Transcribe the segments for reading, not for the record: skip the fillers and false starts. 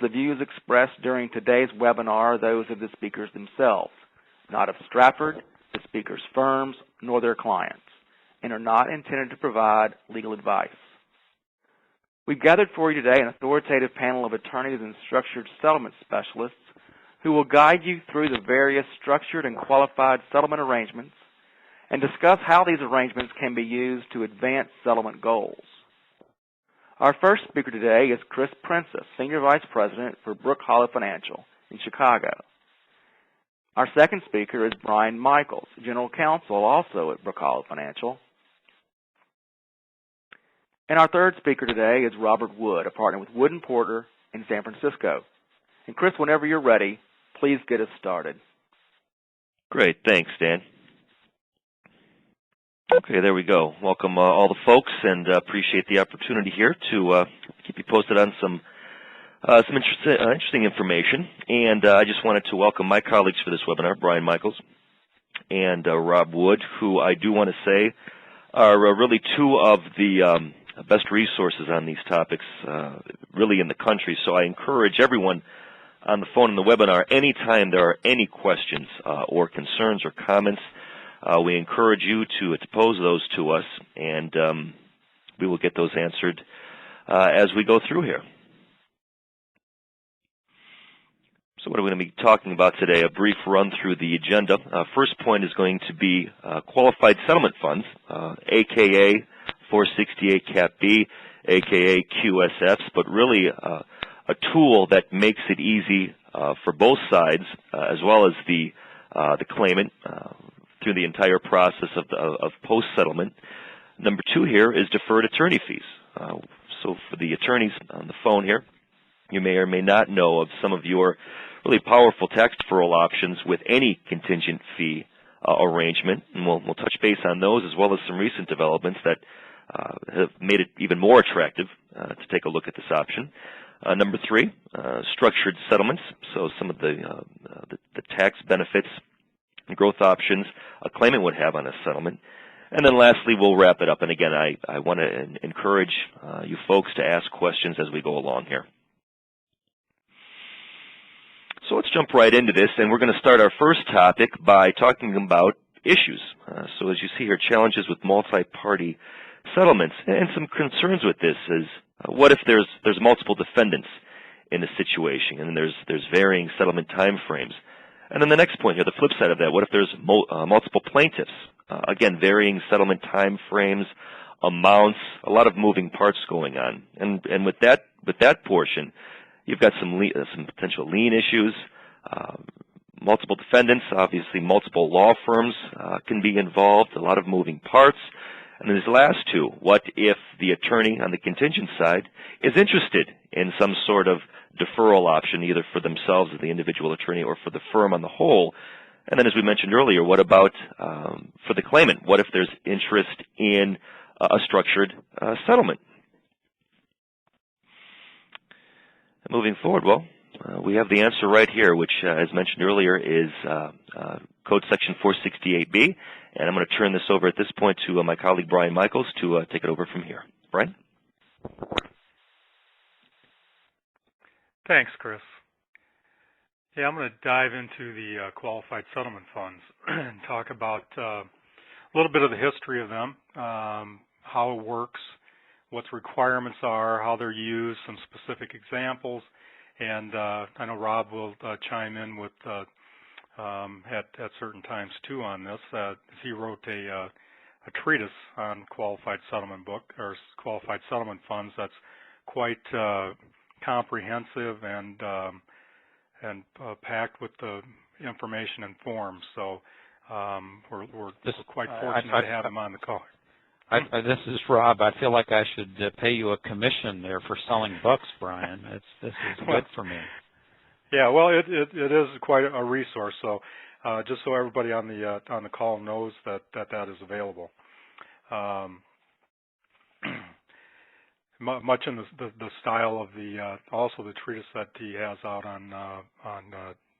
The views expressed during today's webinar are those of the speakers themselves, not of Stratford, the speakers' firms, nor their clients, and are not intended to provide legal advice. We've gathered for you today an authoritative panel of attorneys and structured settlement specialists who will guide you through the various structured and qualified settlement arrangements and discuss how these arrangements can be used to advance settlement goals. Our first speaker today is Chris Princis, Senior Vice President for Brook Hollow Financial in Chicago. Our second speaker is Brian Michaels, General Counsel also at Brook Hollow Financial. And our third speaker today is Robert Wood, a partner with Wood & Porter in San Francisco. And Chris, whenever you're ready, please get us started. Great. Thanks, Dan. Okay, there we go. Welcome all the folks, and appreciate the opportunity here to keep you posted on some interesting information. And I just wanted to welcome my colleagues for this webinar, Brian Michaels and Rob Wood, who I do want to say are really two of the best resources on these topics really in the country. So I encourage everyone on the phone in the webinar, anytime there are any questions or concerns or comments, we encourage you to pose those to us, and we will get those answered as we go through here. So what are we going to be talking about today? A brief run through the agenda. First point is going to be qualified settlement funds, a.k.a. 468 Cap B, a.k.a. QSFs, but really a tool that makes it easy for both sides as well as the claimant through the entire process of post-settlement. Number two here is deferred attorney fees. So for the attorneys on the phone here, you may or may not know of some of your really powerful tax deferral options with any contingent fee arrangement, and we'll touch base on those as well as some recent developments that have made it even more attractive to take a look at this option. Number three, structured settlements, so some of the tax benefits and growth options a claimant would have on a settlement. And then lastly, we'll wrap it up. And again, I want to encourage you folks to ask questions as we go along here. So let's jump right into this, and we're going to start our first topic by talking about issues. So as you see here, challenges with multi-party settlements, and some concerns with this is what if there's multiple defendants in a situation, and there's varying settlement time frames. And then the next point here, the flip side of that, what if there's multiple plaintiffs? Again, varying settlement time frames, amounts, a lot of moving parts going on. And with that portion, you've got some potential lien issues, multiple defendants, obviously multiple law firms can be involved, a lot of moving parts. And then these last two, what if the attorney on the contingent side is interested in some sort of deferral option, either for themselves as the individual attorney or for the firm on the whole? And then as we mentioned earlier, what about for the claimant? What if there's interest in a structured settlement? And moving forward, well, we have the answer right here, which, as mentioned earlier, is Code Section 468B. And I'm going to turn this over at this point to my colleague, Brian Michaels, to take it over from here. Brian? Thanks, Chris. Yeah, I'm going to dive into the qualified settlement funds and talk about a little bit of the history of them, how it works, what the requirements are, how they're used, some specific examples, and I know Rob will chime in with at certain times too on this. He wrote a treatise on qualified settlement qualified settlement funds that's quite comprehensive and packed with the information and forms. So we're quite fortunate to have him on the call. This is Rob. I feel like I should pay you a commission there for selling books, Brian. This is good for me. Yeah, well, it is quite a resource. So just so everybody on the call knows that is available. Much in the style of also the treatise that he has out on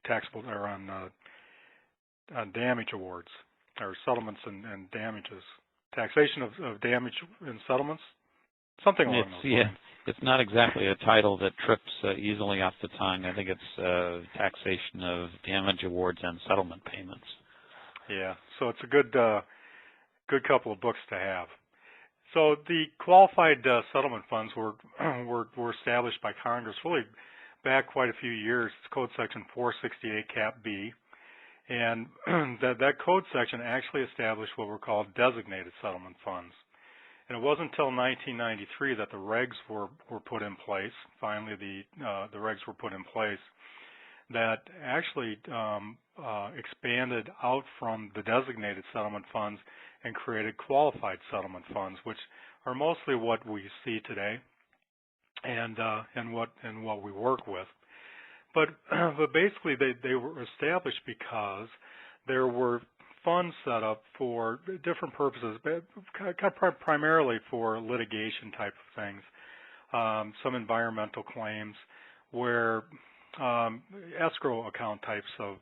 taxable or on damage awards or settlements and damages, taxation of damage in settlements. something along those lines. It's not exactly a title that trips easily off the tongue. I think it's taxation of damage awards and settlement payments. Yeah, so it's a good couple of books to have. So the qualified settlement funds were established by Congress really back quite a few years. It's Code Section 468 Cap B, and that code section actually established what were called designated settlement funds. And it wasn't until 1993 that the regs were put in place. Finally, the regs were put in place that actually expanded out from the designated settlement funds and created qualified settlement funds, which are mostly what we see today and what we work with. But basically they were established because there were funds set up for different purposes, primarily for litigation type of things, some environmental claims, where escrow account types of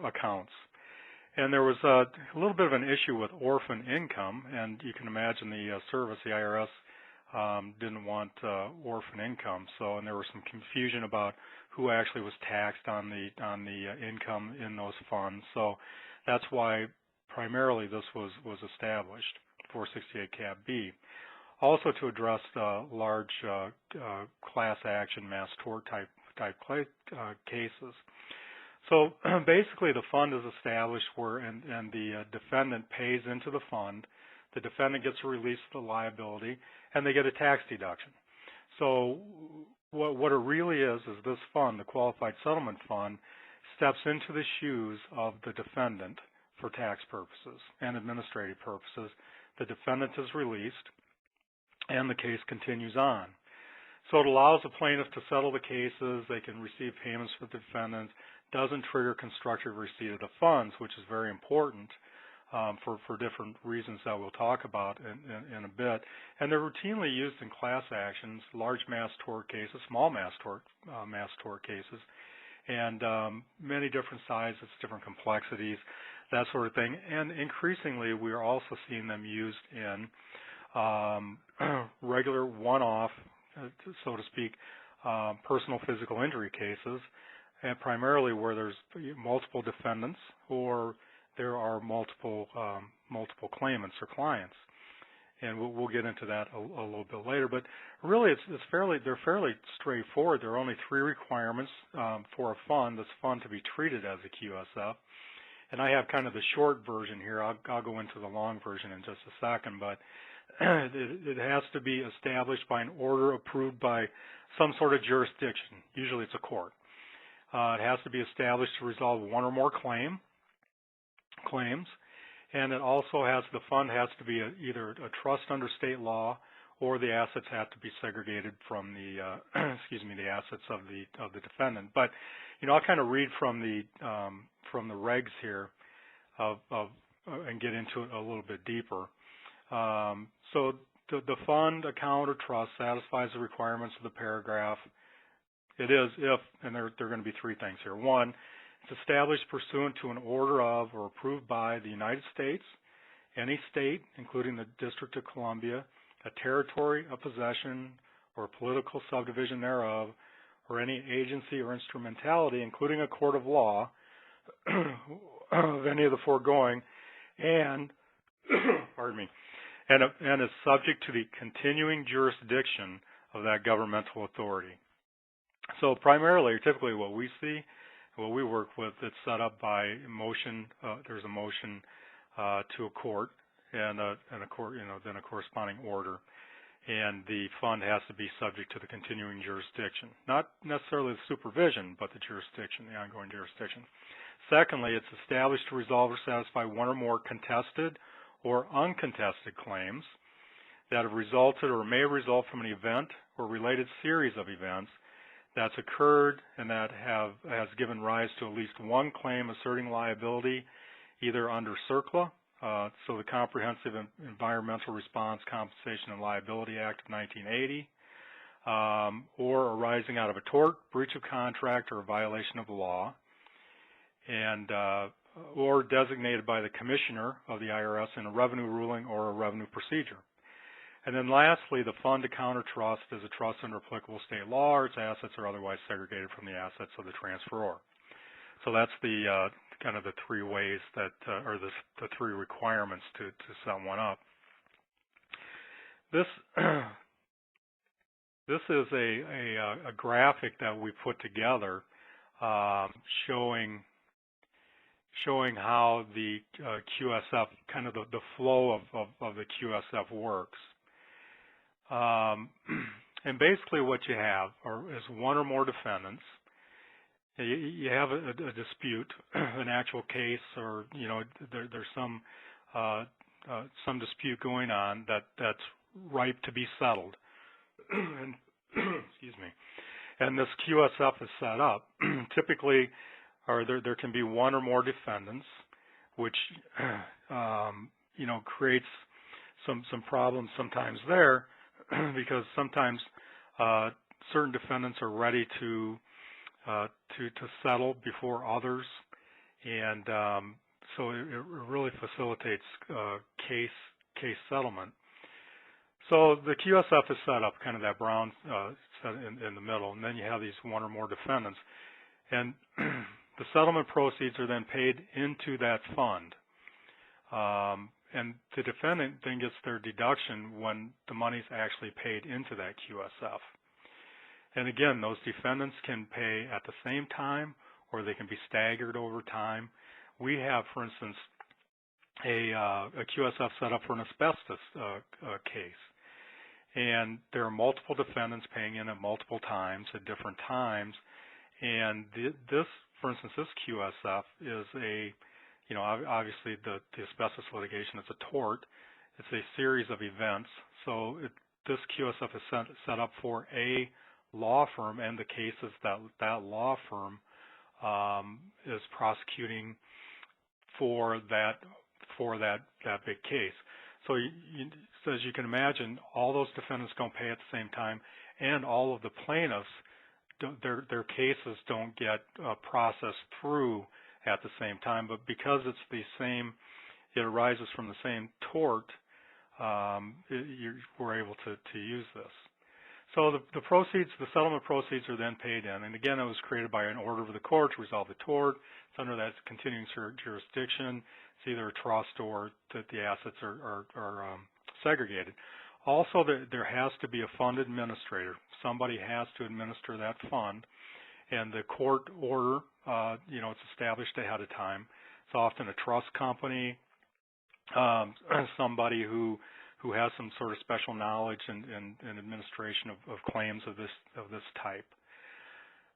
accounts. And there was a little bit of an issue with orphan income, and you can imagine the service, the IRS, didn't want orphan income. So, and there was some confusion about who actually was taxed on the income in those funds. So that's why primarily this was established, 468 Cap B. Also to address large class action, mass tort type cases. So basically the fund is established where and the defendant pays into the fund. The defendant gets a release of the liability, and they get a tax deduction. So what it really is this fund, the Qualified Settlement Fund, steps into the shoes of the defendant for tax purposes and administrative purposes. The defendant is released, and the case continues on. So it allows the plaintiff to settle the cases. They can receive payments for the defendant. Doesn't trigger constructive receipt of the funds, which is very important for different reasons that we'll talk about in a bit. And they're routinely used in class actions, large mass tort cases, small mass tort cases, and many different sizes, different complexities, that sort of thing. And increasingly, we are also seeing them used in regular one-off, so to speak, personal physical injury cases, and primarily where there's multiple defendants or there are multiple claimants or clients, and we'll get into that a little bit later. But really, they're fairly straightforward. There are only 3 requirements for a fund. This fund to be treated as a QSF, and I have kind of the short version here. I'll go into the long version in just a second, but it has to be established by an order approved by some sort of jurisdiction. Usually, it's a court. It has to be established to resolve one or more claims, and it also the fund has to be either a trust under state law, or the assets have to be segregated from the the assets of the defendant. But I'll kind of read from the regs here and get into it a little bit deeper. So the fund, account, or trust satisfies the requirements of the paragraph. It is if, and there are going to be 3 things here. 1, it's established pursuant to an order of or approved by the United States, any state, including the District of Columbia, a territory, a possession, or a political subdivision thereof, or any agency or instrumentality, including a court of law, of any of the foregoing, and pardon me, and is subject to the continuing jurisdiction of that governmental authority. So primarily, typically what we see, what we work with, it's set up by motion. There's a motion to a court and a court, then a corresponding order, and the fund has to be subject to the continuing jurisdiction, not necessarily the supervision, but the jurisdiction, the ongoing jurisdiction. Secondly, it's established to resolve or satisfy one or more contested or uncontested claims that have resulted or may result from an event or related series of events that's occurred and that has given rise to at least one claim asserting liability, either under CERCLA, so the Comprehensive Environmental Response, Compensation, and Liability Act of 1980, or arising out of a tort, breach of contract, or a violation of law. And or designated by the Commissioner of the IRS in a revenue ruling or a revenue procedure. And then lastly, the fund accountor trust is a trust under applicable state law, or its assets are otherwise segregated from the assets of the transferor. So that's the kind of the three ways that, or the three requirements to set one up. This this is a graphic that we put together showing how the QSF, kind of the flow of the QSF works. And basically what you have is one or more defendants. You have a dispute, an actual case, or there's some dispute going on that's ripe to be settled. And, excuse me. And this QSF is set up. Typically, there can be one or more defendants, which creates some problems sometimes there, because sometimes certain defendants are ready to settle before others, and so it really facilitates case settlement. So the QSF is set up, kind of that brown set in the middle, and then you have these one or more defendants, and the settlement proceeds are then paid into that fund, and the defendant then gets their deduction when the money's actually paid into that QSF. And again, those defendants can pay at the same time, or they can be staggered over time. We have, for instance, a QSF set up for an asbestos case. And there are multiple defendants paying in at multiple times at different times. And this, for instance, this QSF is obviously the asbestos litigation is a tort. It's a series of events. So this QSF is set up for a law firm and the cases that law firm is prosecuting for that big case. So as you can imagine, all those defendants don't pay at the same time, and all of the plaintiffs, their cases don't get processed through at the same time. But because it's the same, it arises from the same tort, we're able to use this. So the proceeds, the settlement proceeds, are then paid in. And again, it was created by an order of the court to resolve the tort. It's under that continuing jurisdiction. It's either a trust or that the assets are segregated. Also, there has to be a fund administrator. Somebody has to administer that fund. And the court order, it's established ahead of time. It's often a trust company, somebody who has some sort of special knowledge and administration of claims of this type.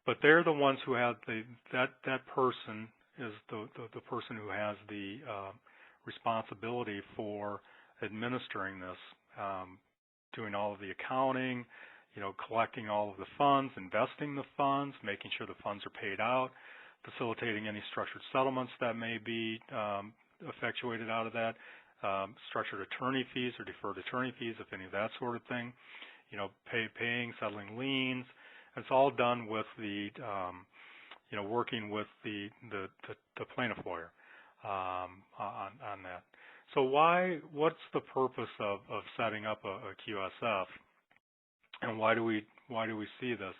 But they're the ones who have that person is the person who has the responsibility for administering this, doing all of the accounting, collecting all of the funds, investing the funds, making sure the funds are paid out, facilitating any structured settlements that may be effectuated out of that, structured attorney fees or deferred attorney fees, if any of that sort of thing, paying, settling liens. It's all done with the, working with the plaintiff lawyer on that. So what's the purpose of setting up a QSF, and why do we see this?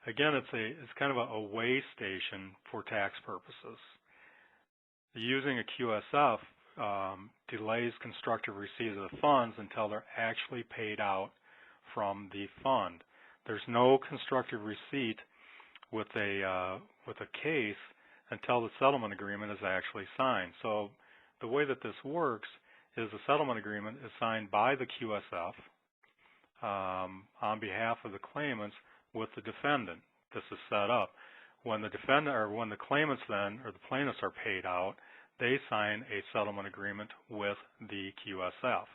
Again, it's kind of a way station for tax purposes. Using a QSF delays constructive receipt of the funds until they're actually paid out from the fund. There's no constructive receipt with a case until the settlement agreement is actually signed. So the way that this works is the settlement agreement is signed by the QSF on behalf of the claimants with the defendant. This is set up. When the defendant or when the claimants then or the plaintiffs are paid out, they sign a settlement agreement with the QSF,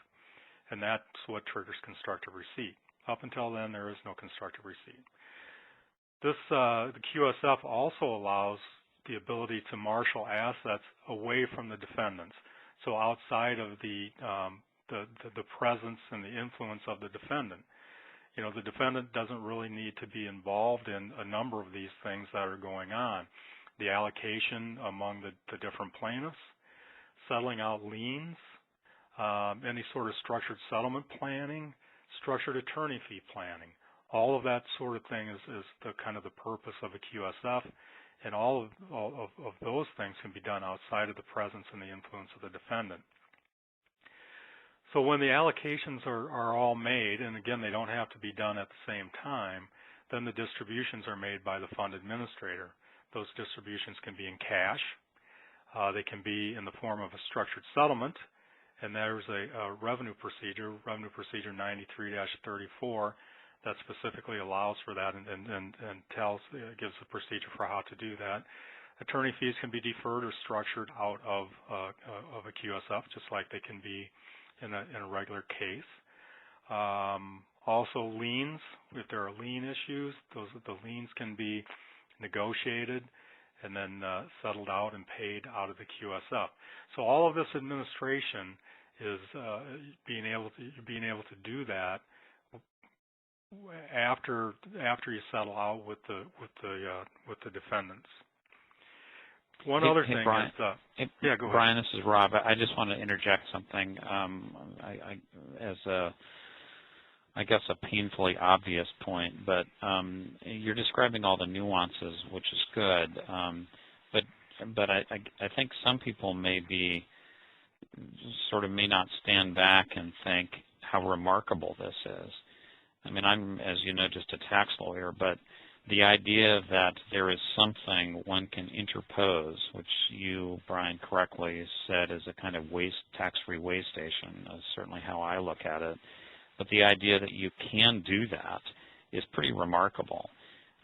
and that's what triggers constructive receipt. Up until then, there is no constructive receipt. The QSF also allows the ability to marshal assets away from the defendants, so outside of the presence and the influence of the defendant. The defendant doesn't really need to be involved in a number of these things that are going on. the allocation among the different plaintiffs, settling out liens, any sort of structured settlement planning, structured attorney fee planning. All of that sort of thing is the kind of the purpose of a QSF, and all of those things can be done outside of the presence and the influence of the defendant. So when the allocations are all made, and again, they don't have to be done at the same time, then the distributions are made by the fund administrator. Those distributions can be in cash. They can be in the form of a structured settlement, and there's a revenue procedure 93-34, that specifically allows for that and gives a procedure for how to do that. Attorney fees can be deferred or structured out of a QSF, just like they can be in a regular case. Also liens, if there are lien issues, the liens can be negotiated and then settled out and paid out of the QSF. So all of this administration is being able to do that after you settle out with the defendants. One other thing Brian, is, go ahead. Brian, this is Rob. I just want to interject something. I guess a painfully obvious point, but you're describing all the nuances, which is good. But I think some people may not stand back and think how remarkable this is. I mean, I'm, as you know, just a tax lawyer, but the idea that there is something one can interpose, which you, Brian, correctly said is a kind of tax-free way station, is certainly how I look at it. But the idea that you can do that is pretty remarkable.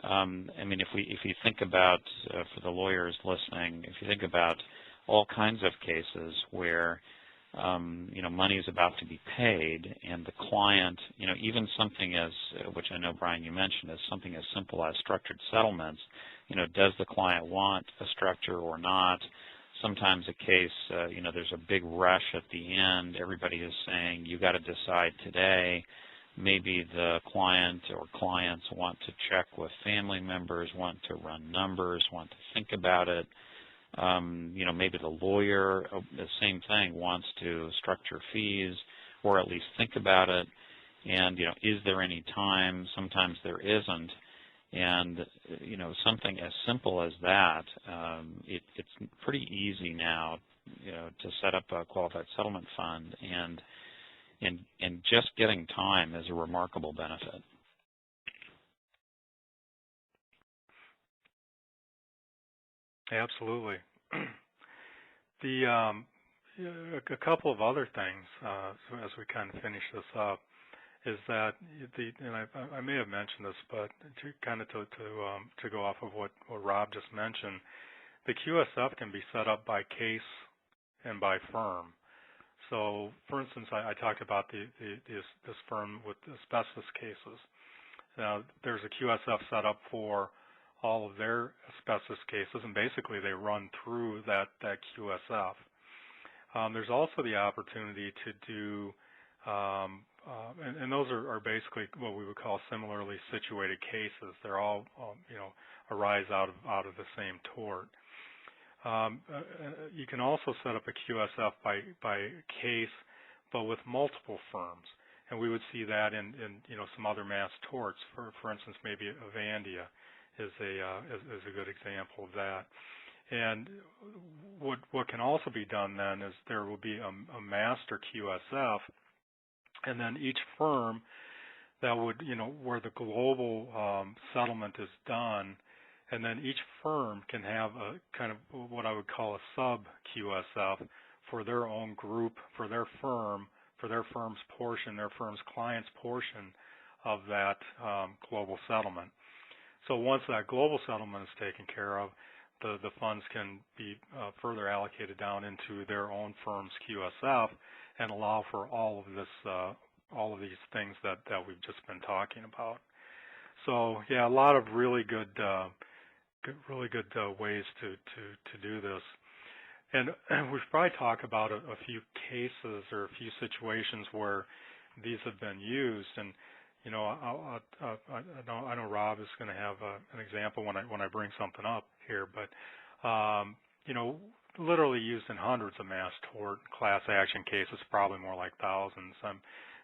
I mean, if you think about, for the lawyers listening, if you think about all kinds of cases where money is about to be paid, and the client, even something as, which I know, Brian, you mentioned, as something as simple as structured settlements, does the client want a structure or not? Sometimes a case, there's a big rush at the end. Everybody is saying, you got to decide today. Maybe the client or clients want to check with family members, want to run numbers, want to think about it. Maybe the lawyer, the same thing, wants to structure fees or at least think about it. And, is there any time? Sometimes there isn't. And, something as simple as that, it's pretty easy now, to set up a qualified settlement fund, and just getting time is a remarkable benefit. Absolutely. A couple of other things as we kind of finish this up is that and I may have mentioned this, but to go off of what Rob just mentioned, the QSF can be set up by case and by firm. So, for instance, I talked about this firm with asbestos cases. Now, there's a QSF set up for all of their asbestos cases, and basically they run through that QSF. There's also the opportunity to do, and those are basically what we would call similarly situated cases. They're all, arise out of the same tort. You can also set up a QSF by case, but with multiple firms, and we would see that in some other mass torts. For instance, maybe Avandia is a good example of that. And what can also be done then is there will be a master QSF, and then each firm that would, where the global settlement is done, and then each firm can have a kind of what I would call a sub QSF for their own group, for their firm's portion, their firm's client's portion of that global settlement. So once that global settlement is taken care of, the funds can be further allocated down into their own firm's QSF and allow for all of these things that we've just been talking about. So yeah, a lot of really good ways to do this. And we've probably talked about a few cases or a few situations where these have been used. And I know Rob is going to have an example when I bring something up here, but you know, literally used in hundreds of mass tort class action cases, probably more like thousands.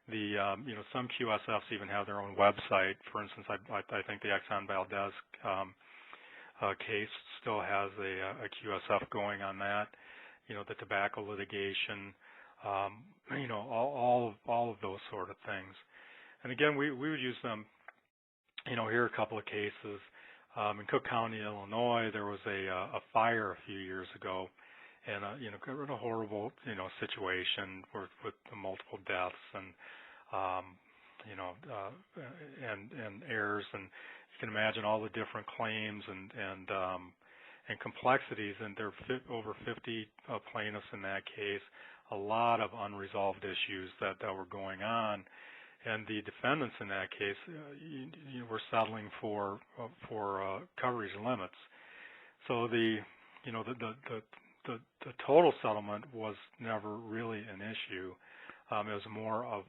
You know, some QSFs even have their own website. For instance, I think the Exxon Valdez case still has a QSF going on that. You know, the tobacco litigation, you know, all of those sort of things. And again, we would use them. You know, here are a couple of cases. In Cook County, Illinois, there was a fire a few years ago, and you know, a horrible, you know, situation with multiple deaths and you know, and heirs, and you can imagine all the different claims and complexities. And there are over 50 plaintiffs in that case. A lot of unresolved issues that were going on. And the defendants in that case, you know, were settling for coverage limits. So the total settlement was never really an issue. It was more of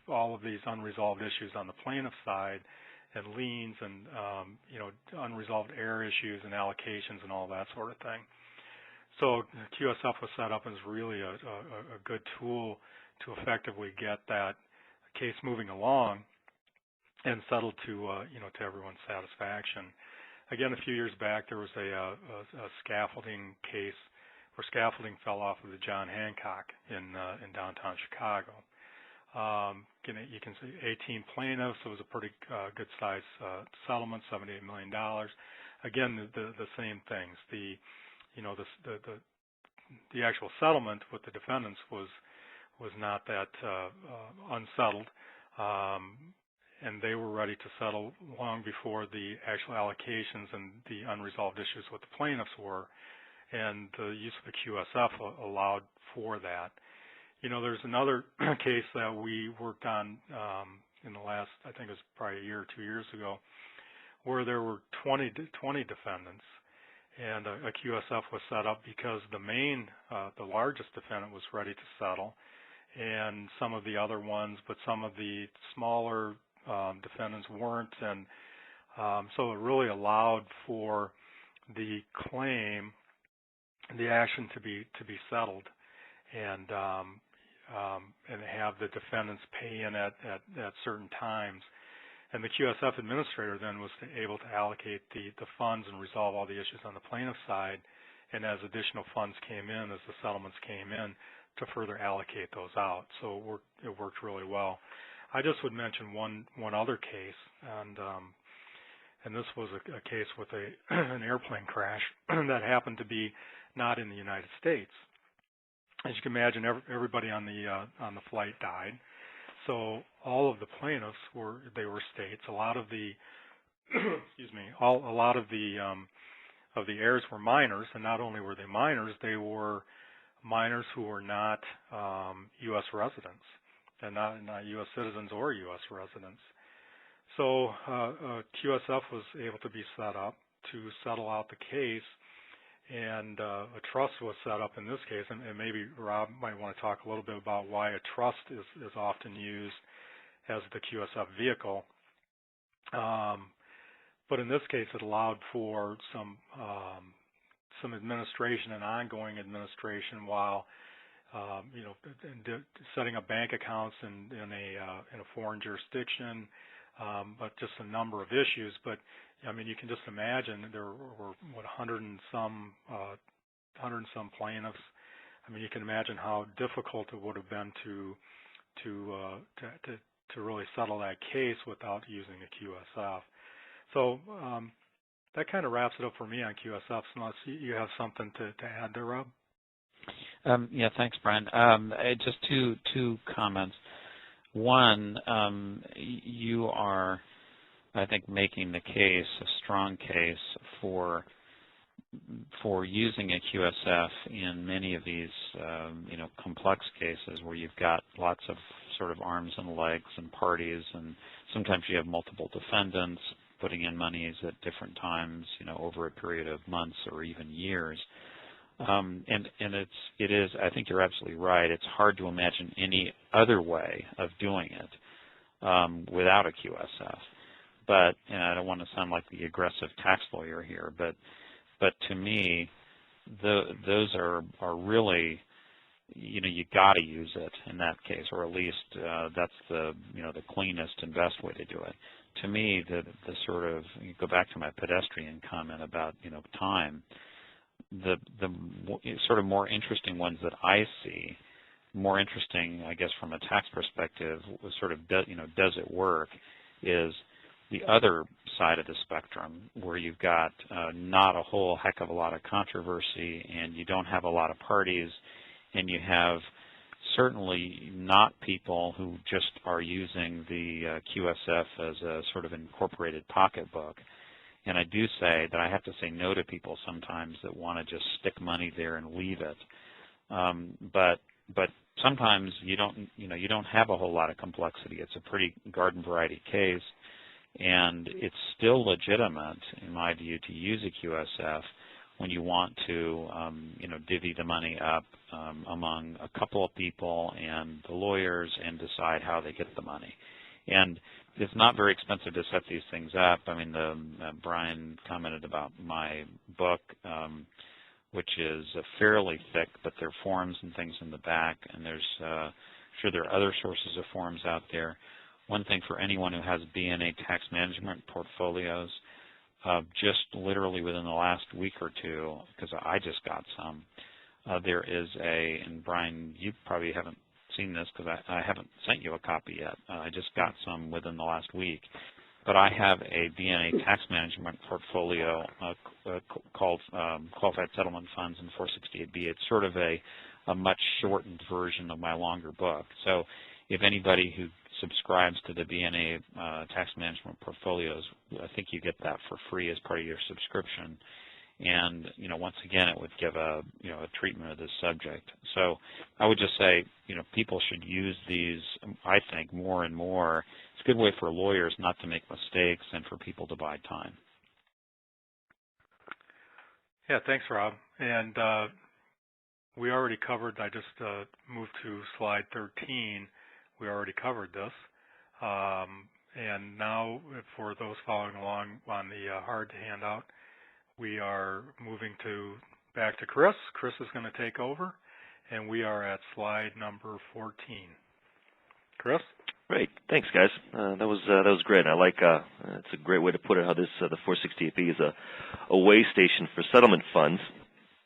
all of these unresolved issues on the plaintiff side, and liens, and you know, unresolved heir issues and allocations and all that sort of thing. So QSF was set up as really a good tool to effectively get that case moving along and settled to you know, to everyone's satisfaction. Again, a few years back, there was a scaffolding case where scaffolding fell off of the John Hancock in downtown Chicago. You can see 18 plaintiffs. It was a pretty good size settlement, $78 million. Again, the same things. The actual settlement with the defendants was not that unsettled, and they were ready to settle long before the actual allocations and the unresolved issues with the plaintiffs were, and the use of the QSF allowed for that. You know, there's another case that we worked on in the last, I think it was probably a year or 2 years ago, where there were 20 defendants, and a QSF was set up because the largest defendant was ready to settle, and some of the other ones, but some of the smaller defendants weren't, and so it really allowed for the claim, the action to be settled, and have the defendants pay in at certain times. And the QSF administrator then was able to allocate the funds and resolve all the issues on the plaintiff side, and as additional funds came in, as the settlements came in, to further allocate those out. So it worked really well. I just would mention one other case, and this was a case with an airplane crash that happened to be not in the United States. As you can imagine, everybody on the flight died. So all of the plaintiffs were states. A lot of the excuse me, a lot of the heirs were minors, and not only were they minors, they were minors who were not U.S. residents, and not U.S. citizens or U.S. residents. So QSF was able to be set up to settle out the case, and a trust was set up in this case, and maybe Rob might want to talk a little bit about why a trust is often used as the QSF vehicle. But in this case, it allowed for some administration and ongoing administration while setting up bank accounts in a foreign jurisdiction, but just a number of issues. But I mean, you can just imagine there were 100 and some plaintiffs. I mean, you can imagine how difficult it would have been to really settle that case without using a QSF. So that kind of wraps it up for me on QSFs, unless you have something to add there, Rob. Yeah, thanks, Brian. Just two comments. One, you are, I think, making the case, a strong case for using a QSF in many of these, complex cases where you've got lots of sort of arms and legs and parties, and sometimes you have multiple defendants putting in monies at different times, over a period of months or even years. And it is, I think you're absolutely right, it's hard to imagine any other way of doing it without a QSF. But, and I don't want to sound like the aggressive tax lawyer here, but But to me, those are really, you got to use it in that case, or at least that's the the cleanest and best way to do it. To me, the sort of, you go back to my pedestrian comment about time. The sort of more interesting ones that I see, more interesting, I guess, from a tax perspective, sort of does it work, is the other side of the spectrum, where you've got not a whole heck of a lot of controversy, and you don't have a lot of parties, and you have certainly not people who just are using the QSF as a sort of incorporated pocketbook. And I do say that I have to say no to people sometimes that want to just stick money there and leave it. But sometimes you don't have a whole lot of complexity. It's a pretty garden variety case, and it's still legitimate, in my view, to use a QSF when you want to, divvy the money up among a couple of people and the lawyers and decide how they get the money. And it's not very expensive to set these things up. I mean, Brian commented about my book, which is fairly thick, but there are forms and things in the back, and there's sure there are other sources of forms out there. One thing for anyone who has BNA tax management portfolios, just literally within the last week or two, because I just got some, there is and Brian, you probably haven't seen this because I haven't sent you a copy yet. I just got some within the last week. But I have a BNA tax management portfolio called Qualified Settlement Funds and 468B. It's sort of a much shortened version of my longer book. So if anybody who subscribes to the BNA tax management portfolios, I think you get that for free as part of your subscription. And once again, it would give a treatment of this subject. So I would just say people should use these, I think, more and more. It's a good way for lawyers not to make mistakes and for people to buy time. Yeah, thanks, Rob. And we already covered, I just moved to slide 13. We already covered this. And now for those following along on the hard handout, we are moving back to Chris. Chris is going to take over, and we are at slide number 14. Chris? Great, thanks, guys. That was great. I like it's a great way to put it. How this the 468B is a way station for settlement funds,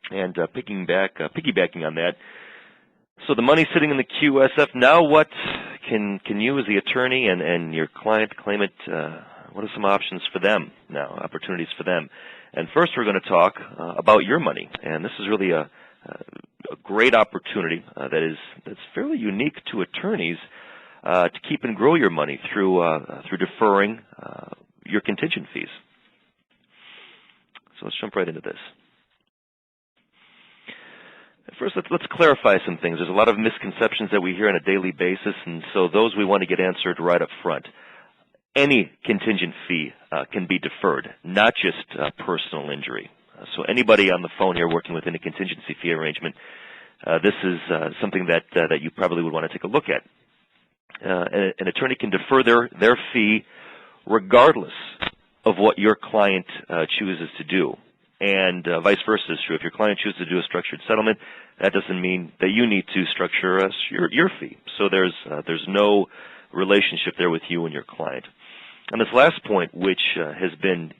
and piggybacking on that. So the money's sitting in the QSF. Now, what can you, as the attorney and your client, claimant, what are some options for them now? Opportunities for them. And first, we're going to talk about your money, and this is really a great opportunity that's fairly unique to attorneys to keep and grow your money through deferring your contingent fees. So let's jump right into this. First, let's clarify some things. There's a lot of misconceptions that we hear on a daily basis, and so those we want to get answered right up front. Any contingent fee can be deferred, not just personal injury. So anybody on the phone here working within a contingency fee arrangement, this is something that you probably would want to take a look at. An attorney can defer their fee regardless of what your client chooses to do. And vice versa is true. If your client chooses to do a structured settlement, that doesn't mean that you need to structure your fee. So there's no relationship there with you and your client. And this last point, which has been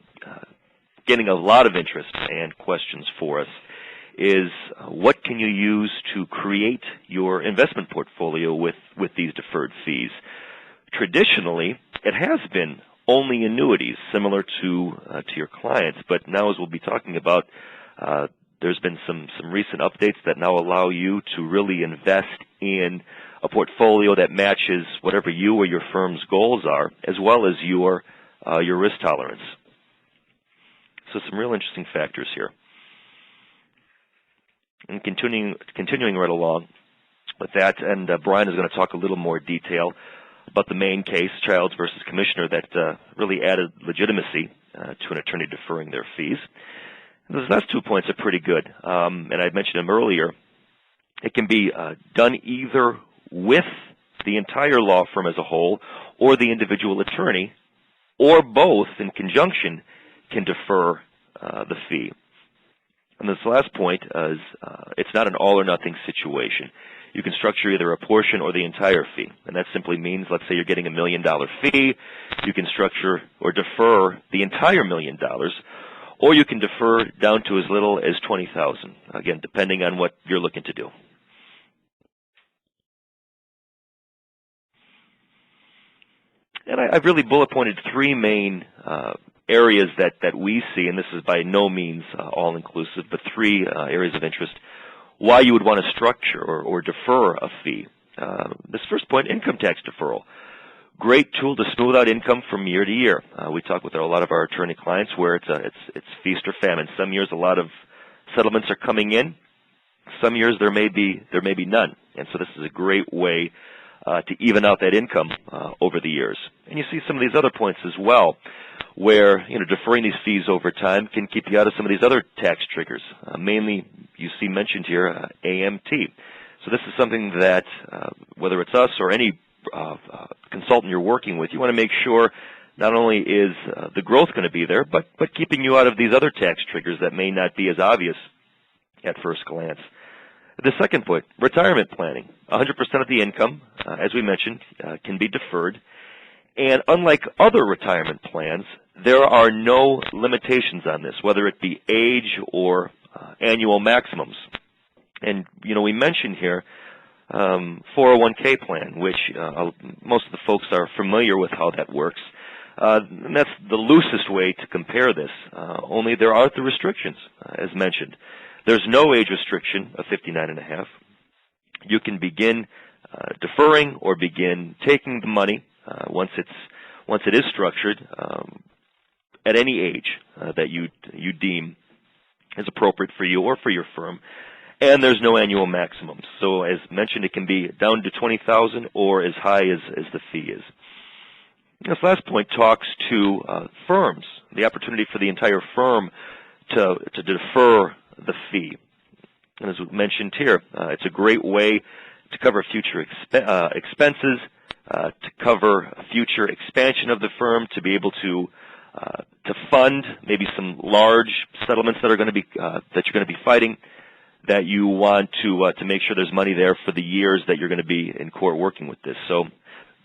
getting a lot of interest and questions for us, is what can you use to create your investment portfolio with these deferred fees? Traditionally, it has been only annuities, similar to your clients, but now, as we'll be talking about, there's been some recent updates that now allow you to really invest in a portfolio that matches whatever you or your firm's goals are, as well as your risk tolerance. So some real interesting factors here. And continuing right along with that, and Brian is going to talk a little more detail about the main case, Childs versus Commissioner, that really added legitimacy to an attorney deferring their fees. And those last 2 points are pretty good, and I mentioned them earlier. It can be done either with the entire law firm as a whole or the individual attorney, or both in conjunction can defer the fee. And this last point is it's not an all or nothing situation. You can structure either a portion or the entire fee. And that simply means, let's say you're getting $1 million fee, you can structure or defer the entire $1 million, or you can defer down to as little as $20,000, again, depending on what you're looking to do. And I've really bullet pointed three main areas that we see, and this is by no means all-inclusive, but three areas of interest, why you would want to structure or defer a fee. This first point, income tax deferral. Great tool to smooth out income from year to year. We talk with a lot of our attorney clients where it's feast or famine. Some years a lot of settlements are coming in. Some years there may be none. And so this is a great way to even out that income over the years. And you see some of these other points as well, where deferring these fees over time can keep you out of some of these other tax triggers. Mainly, you see mentioned here AMT. So this is something that, whether it's us or any consultant you're working with, you want to make sure not only is the growth going to be there, but keeping you out of these other tax triggers that may not be as obvious at first glance. The second point, retirement planning. 100% of the income, as we mentioned, can be deferred. And unlike other retirement plans, there are no limitations on this, whether it be age or annual maximums. And, we mentioned here 401k plan, which most of the folks are familiar with how that works. And that's the loosest way to compare this, only there are the restrictions, as mentioned. There's no age restriction of 59.5. You can begin deferring or begin taking the money once it is structured at any age that you deem is appropriate for you or for your firm. And there's no annual maximums. So as mentioned, it can be down to $20,000 or as high as the fee is. This last point talks to firms, the opportunity for the entire firm to defer the fee. And as mentioned here, it's a great way to cover future expenses, to cover future expansion of the firm, to be able to fund maybe some large settlements that are going to be that you're going to be fighting, that you want to make sure there's money there for the years that you're going to be in court working with this. So,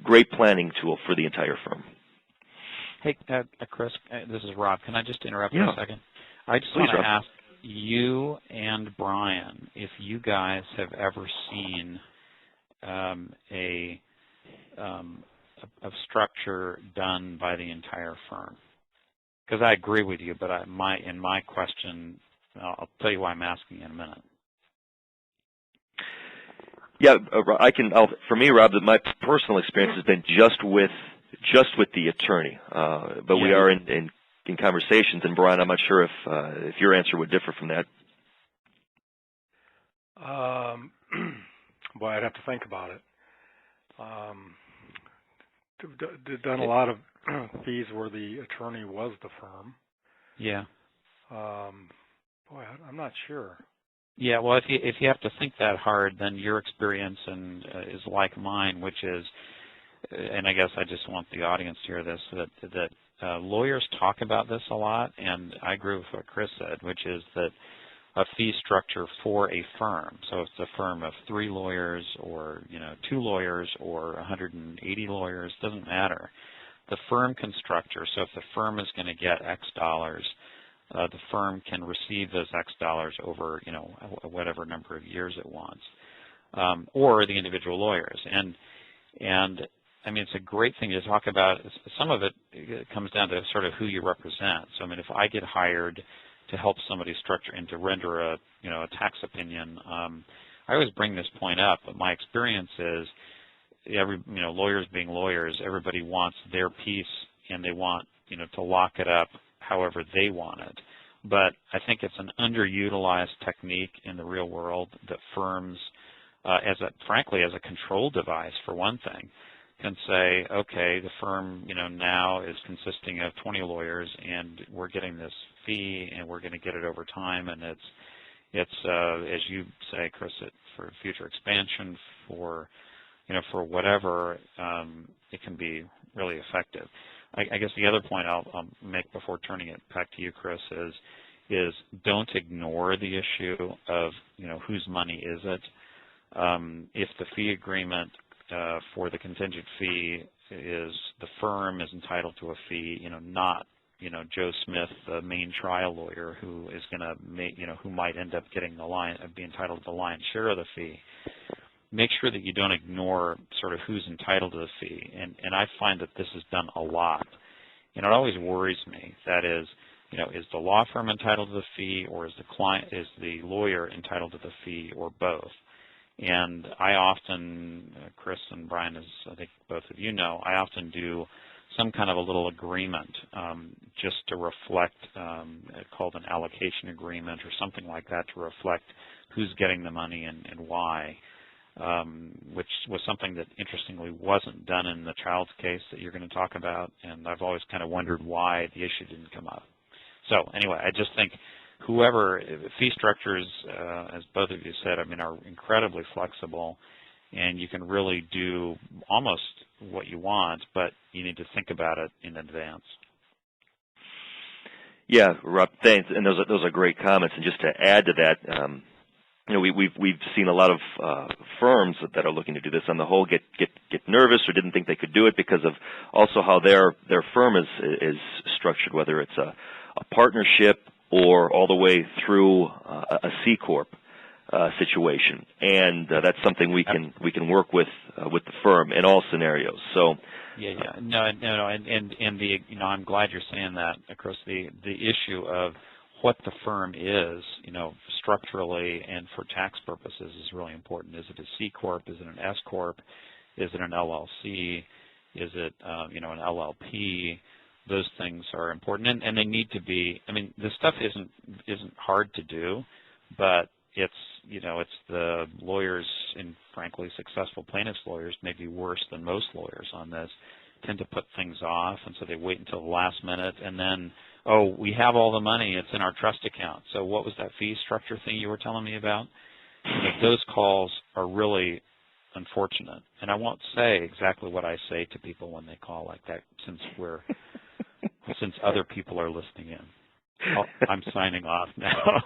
great planning tool for the entire firm. Hey, Chris, this is Rob. Can I just interrupt for a second? I just want to ask you and Brian if you guys have ever seen a structure done by the entire firm. Because I agree with you, but in my question, I'll tell you why I'm asking in a minute. Yeah, for me, Rob, my personal experience has been just with the attorney, but we are in conversations. And Brian, I'm not sure if your answer would differ from that. Boy, I'd have to think about it. Done a lot of fees where the attorney was the firm. Yeah. Boy, I'm not sure. Yeah, well, if you have to think that hard, then your experience is like mine, which is, and I guess I just want the audience to hear this, that lawyers talk about this a lot, and I agree with what Chris said, which is that a fee structure for a firm, so if it's a firm of 3 lawyers or 2 lawyers or 180 lawyers, doesn't matter. The firm can structure, so if the firm is going to get X dollars, the firm can receive those X dollars over, whatever number of years it wants, or the individual lawyers. And I mean, it's a great thing to talk about. Some of it comes down to sort of who you represent. So I mean, if I get hired to help somebody structure and to render a tax opinion, I always bring this point up. But my experience is, lawyers being lawyers, everybody wants their piece, and they want to lock it up however they want it. But I think it's an underutilized technique in the real world that firms, frankly, as a control device for one thing, can say, okay, the firm, now is consisting of 20 lawyers, and we're getting this fee, and we're going to get it over time, and it's as you say, Chris, for future expansion, for whatever, it can be really effective. I guess the other point I'll make before turning it back to you, Chris, is is don't ignore the issue of, whose money is it. If the fee agreement for the contingent fee is the firm is entitled to a fee, not Joe Smith, the main trial lawyer, who is going to who might end up getting be entitled to the lion's share of the fee. Make sure that you don't ignore sort of who's entitled to the fee, and I find that this is done a lot. And it always worries me. That is, is the law firm entitled to the fee, or is the lawyer entitled to the fee, or both? And I often, Chris and Brian, as I think both of you know, I often do some kind of a little agreement just to reflect, called an allocation agreement or something like that, to reflect who's getting the money and why, which was something that interestingly wasn't done in the child's case that you're going to talk about, and I've always kind of wondered why the issue didn't come up. So anyway, I just think fee structures, as both of you said, are incredibly flexible, and you can really do almost what you want, but you need to think about it in advance. Yeah, Rob, thanks. And those are great comments. And just to add to that, we've seen a lot of firms that are looking to do this on the whole get nervous or didn't think they could do it because of also how their firm is structured, whether it's a partnership or all the way through a C corp situation, and that's something we can work with the firm in all scenarios. So no, and the I'm glad you're saying that, Chris. The issue of what the firm is, structurally and for tax purposes is really important. Is it a C corp? Is it an S corp? Is it an LLC? Is it an LLP? Those things are important, and they need to be. This stuff isn't hard to do, but it's the lawyers, and frankly successful plaintiffs' lawyers, maybe worse than most lawyers on this, tend to put things off, and so they wait until the last minute, and then, oh, we have all the money, it's in our trust account. So what was that fee structure thing you were telling me about? Those calls are really unfortunate, and I won't say exactly what I say to people when they call like that, since other people are listening in. I'm signing off now.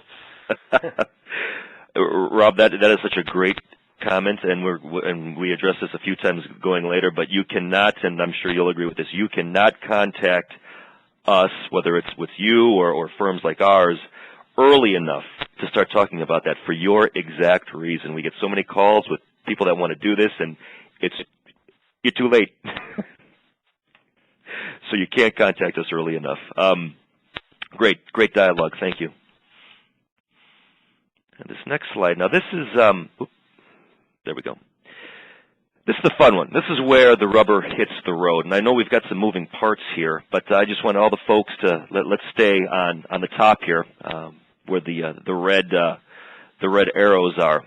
Rob, that is such a great comment, and we addressed this a few times going later, but you cannot, and I'm sure you'll agree with this, you cannot contact us, whether it's with you or firms like ours, early enough to start talking about that for your exact reason. We get so many calls with people that want to do this, and you're too late. So you can't contact us early enough. Great dialogue. Thank you. And this next slide. Now this is, there we go. This is the fun one. This is where the rubber hits the road. And I know we've got some moving parts here, but I just want all the folks to let's stay on the top here, where the red arrows are.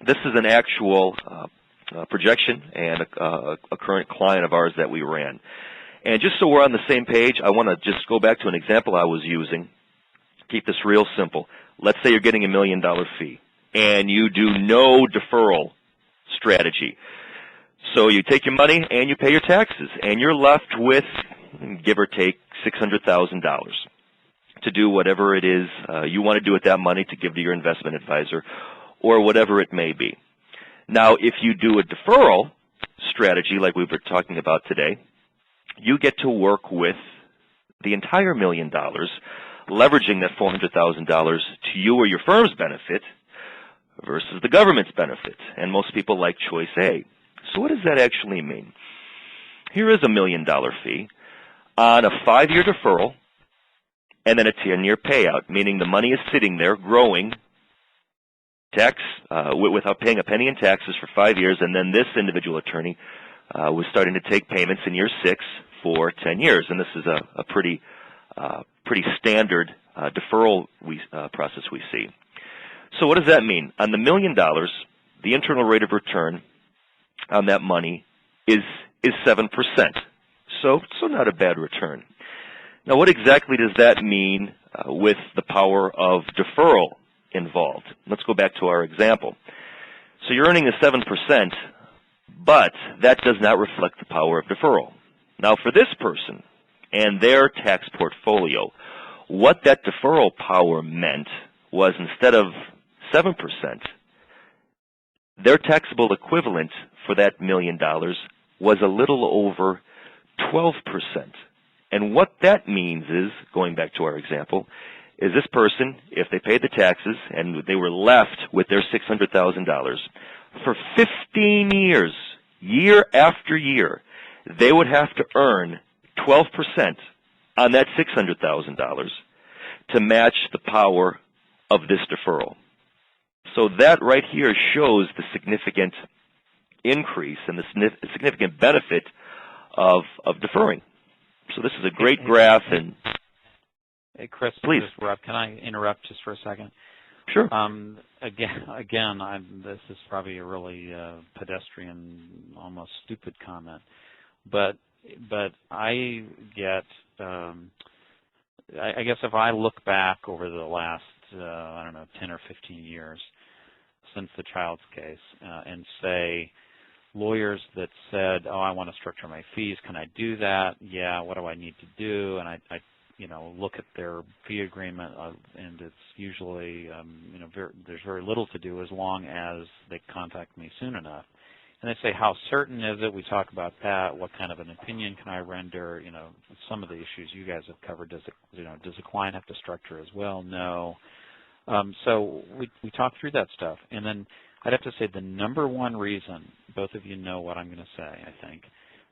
This is an actual projection and a current client of ours that we ran. And just so we're on the same page, I want to just go back to an example I was using. Keep this real simple. Let's say you're getting $1 million fee, and you do no deferral strategy. So you take your money and you pay your taxes, and you're left with, give or take, $600,000 to do whatever it is you want to do with that money to give to your investment advisor, or whatever it may be. Now, if you do a deferral strategy like we were talking about today, you get to work with the entire $1 million, leveraging that $400,000 to you or your firm's benefit versus the government's benefit. And most people like choice A. So what does that actually mean? Here is a $1 million fee on a 5-year deferral and then a 10-year payout, meaning the money is sitting there growing without paying a penny in taxes for 5 years, and then this individual attorney was starting to take payments in year 6 for 10 years, and this is a pretty standard deferral process we see. So what does that mean? On the $1 million, the internal rate of return on that money is 7%. So not a bad return. Now, what exactly does that mean with the power of deferral involved? Let's go back to our example. So you're earning a 7%, but that does not reflect the power of deferral. Now, for this person and their tax portfolio, what that deferral power meant was instead of 7%, their taxable equivalent for that $1 million was a little over 12%. And what that means is, going back to our example, is this person, if they paid the taxes and they were left with their $600,000, for 15 years, year after year, they would have to earn 12% on that $600,000 to match the power of this deferral. So that right here shows the significant increase and the significant benefit of deferring. So this is a great graph. And hey, Chris, please, Rob, can I interrupt just for a second? Sure. Again, this is probably a really pedestrian, almost stupid comment, but I get, I guess if I look back over the last, I don't know, 10 or 15 years since the Childs case, and say lawyers that said, oh, I want to structure my fees, can I do that? Yeah, what do I need to do? And I look at their fee agreement, and it's usually, there's very little to do as long as they contact me soon enough. And they say, how certain is it? We talk about that. What kind of an opinion can I render? Some of the issues you guys have covered. Does the client have to structure as well? No. So we talk through that stuff. And then I'd have to say the number one reason, both of you know what I'm going to say, I think,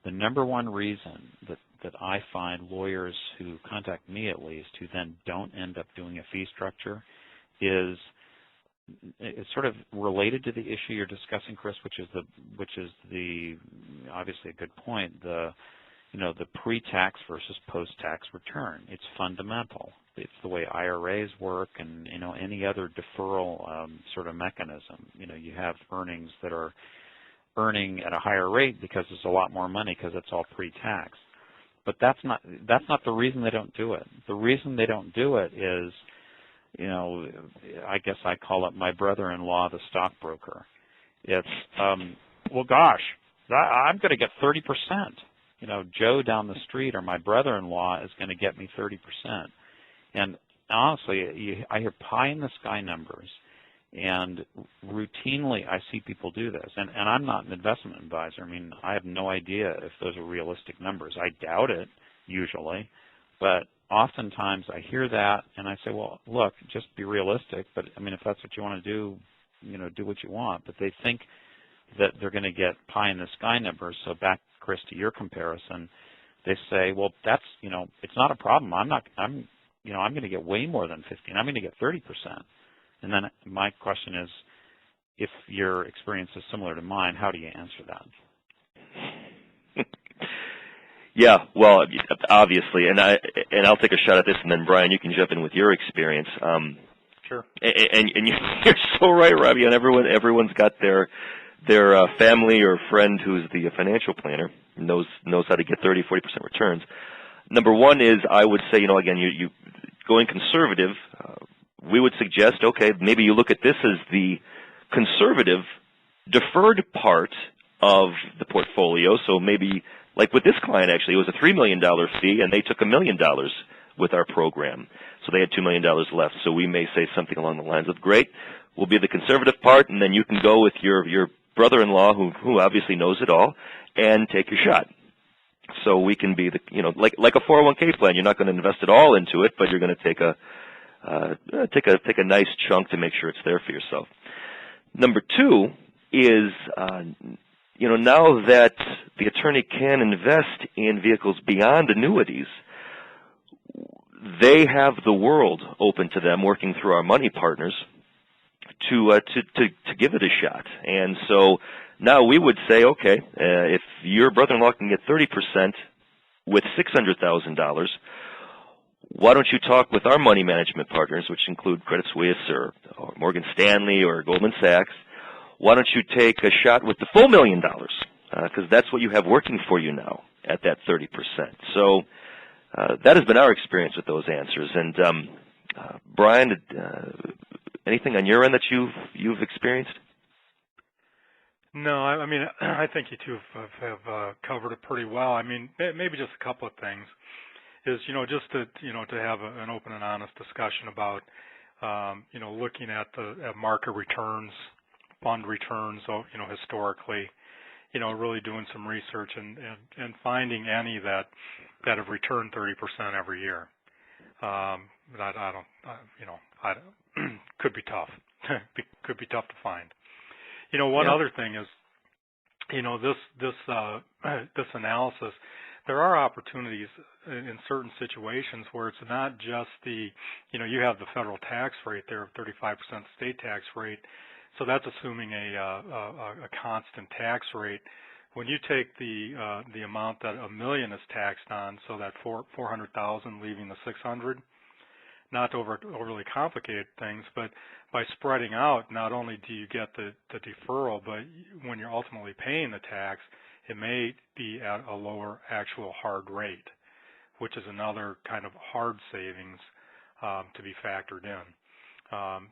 the number one reason that I find lawyers who contact me at least who then don't end up doing a fee structure is it's sort of related to the issue you're discussing, Chris, which is the obviously a good point, the pre-tax versus post-tax return. It's fundamental. It's the way IRAs work and any other deferral sort of mechanism. You have earnings that are earning at a higher rate because there's a lot more money because it's all pre-tax. But that's not the reason they don't do it. The reason they don't do it is, I guess I call it my brother-in-law, the stockbroker. It's, well, gosh, I'm going to get 30%. Joe down the street or my brother-in-law is going to get me 30%. And honestly, I hear pie-in-the-sky numbers. And routinely, I see people do this. And I'm not an investment advisor. I mean, I have no idea if those are realistic numbers. I doubt it, usually. But oftentimes, I hear that, and I say, well, look, just be realistic. But, I mean, if that's what you want to do, do what you want. But they think that they're going to get pie-in-the-sky numbers. So back, Chris, to your comparison, they say, well, that's, it's not a problem. I'm going to get way more than 15. I'm going to get 30%. And then my question is, if your experience is similar to mine, how do you answer that? Yeah, well, obviously, and I'll take a shot at this, and then Brian, you can jump in with your experience. Sure. And you're so right, Robbie. And everyone's got their family or friend who's the financial planner, knows how to get 30, 40% returns. Number one is, I would say, again, you going conservative. We would suggest, okay, maybe you look at this as the conservative deferred part of the portfolio. So maybe, like with this client, actually, it was a $3 million fee, and they took $1 million with our program. So they had $2 million left. So we may say something along the lines of, great, we'll be the conservative part, and then you can go with your brother-in-law, who obviously knows it all, and take your shot. So we can be the, like a 401k plan. You're not going to invest it all into it, but you're going to take a nice chunk to make sure it's there for yourself. Number two is, now that the attorney can invest in vehicles beyond annuities, they have the world open to them, working through our money partners, to give it a shot. And so now we would say, okay, if your brother-in-law can get 30% with $600,000, why don't you talk with our money management partners, which include Credit Suisse or Morgan Stanley or Goldman Sachs? Why don't you take a shot with the full $1 million? Because that's what you have working for you now at that 30%. So that has been our experience with those answers. And Brian, anything on your end that you've experienced? No, I mean, I think you two have covered it pretty well. I mean, maybe just a couple of things. is, just to have an open and honest discussion about, looking at the market returns, fund returns, historically, really doing some research and finding any that have returned 30% every year. Could be tough. Could be tough to find. One other thing is, this analysis, there are opportunities in certain situations where it's not just you have the federal tax rate there of 35% state tax rate, so that's assuming a constant tax rate. When you take the amount that $1 million is taxed on, so that 400,000 leaving the 600, not to overly complicate things, but by spreading out, not only do you get the deferral, but when you're ultimately paying the tax, it may be at a lower actual hard rate, which is another kind of hard savings to be factored in.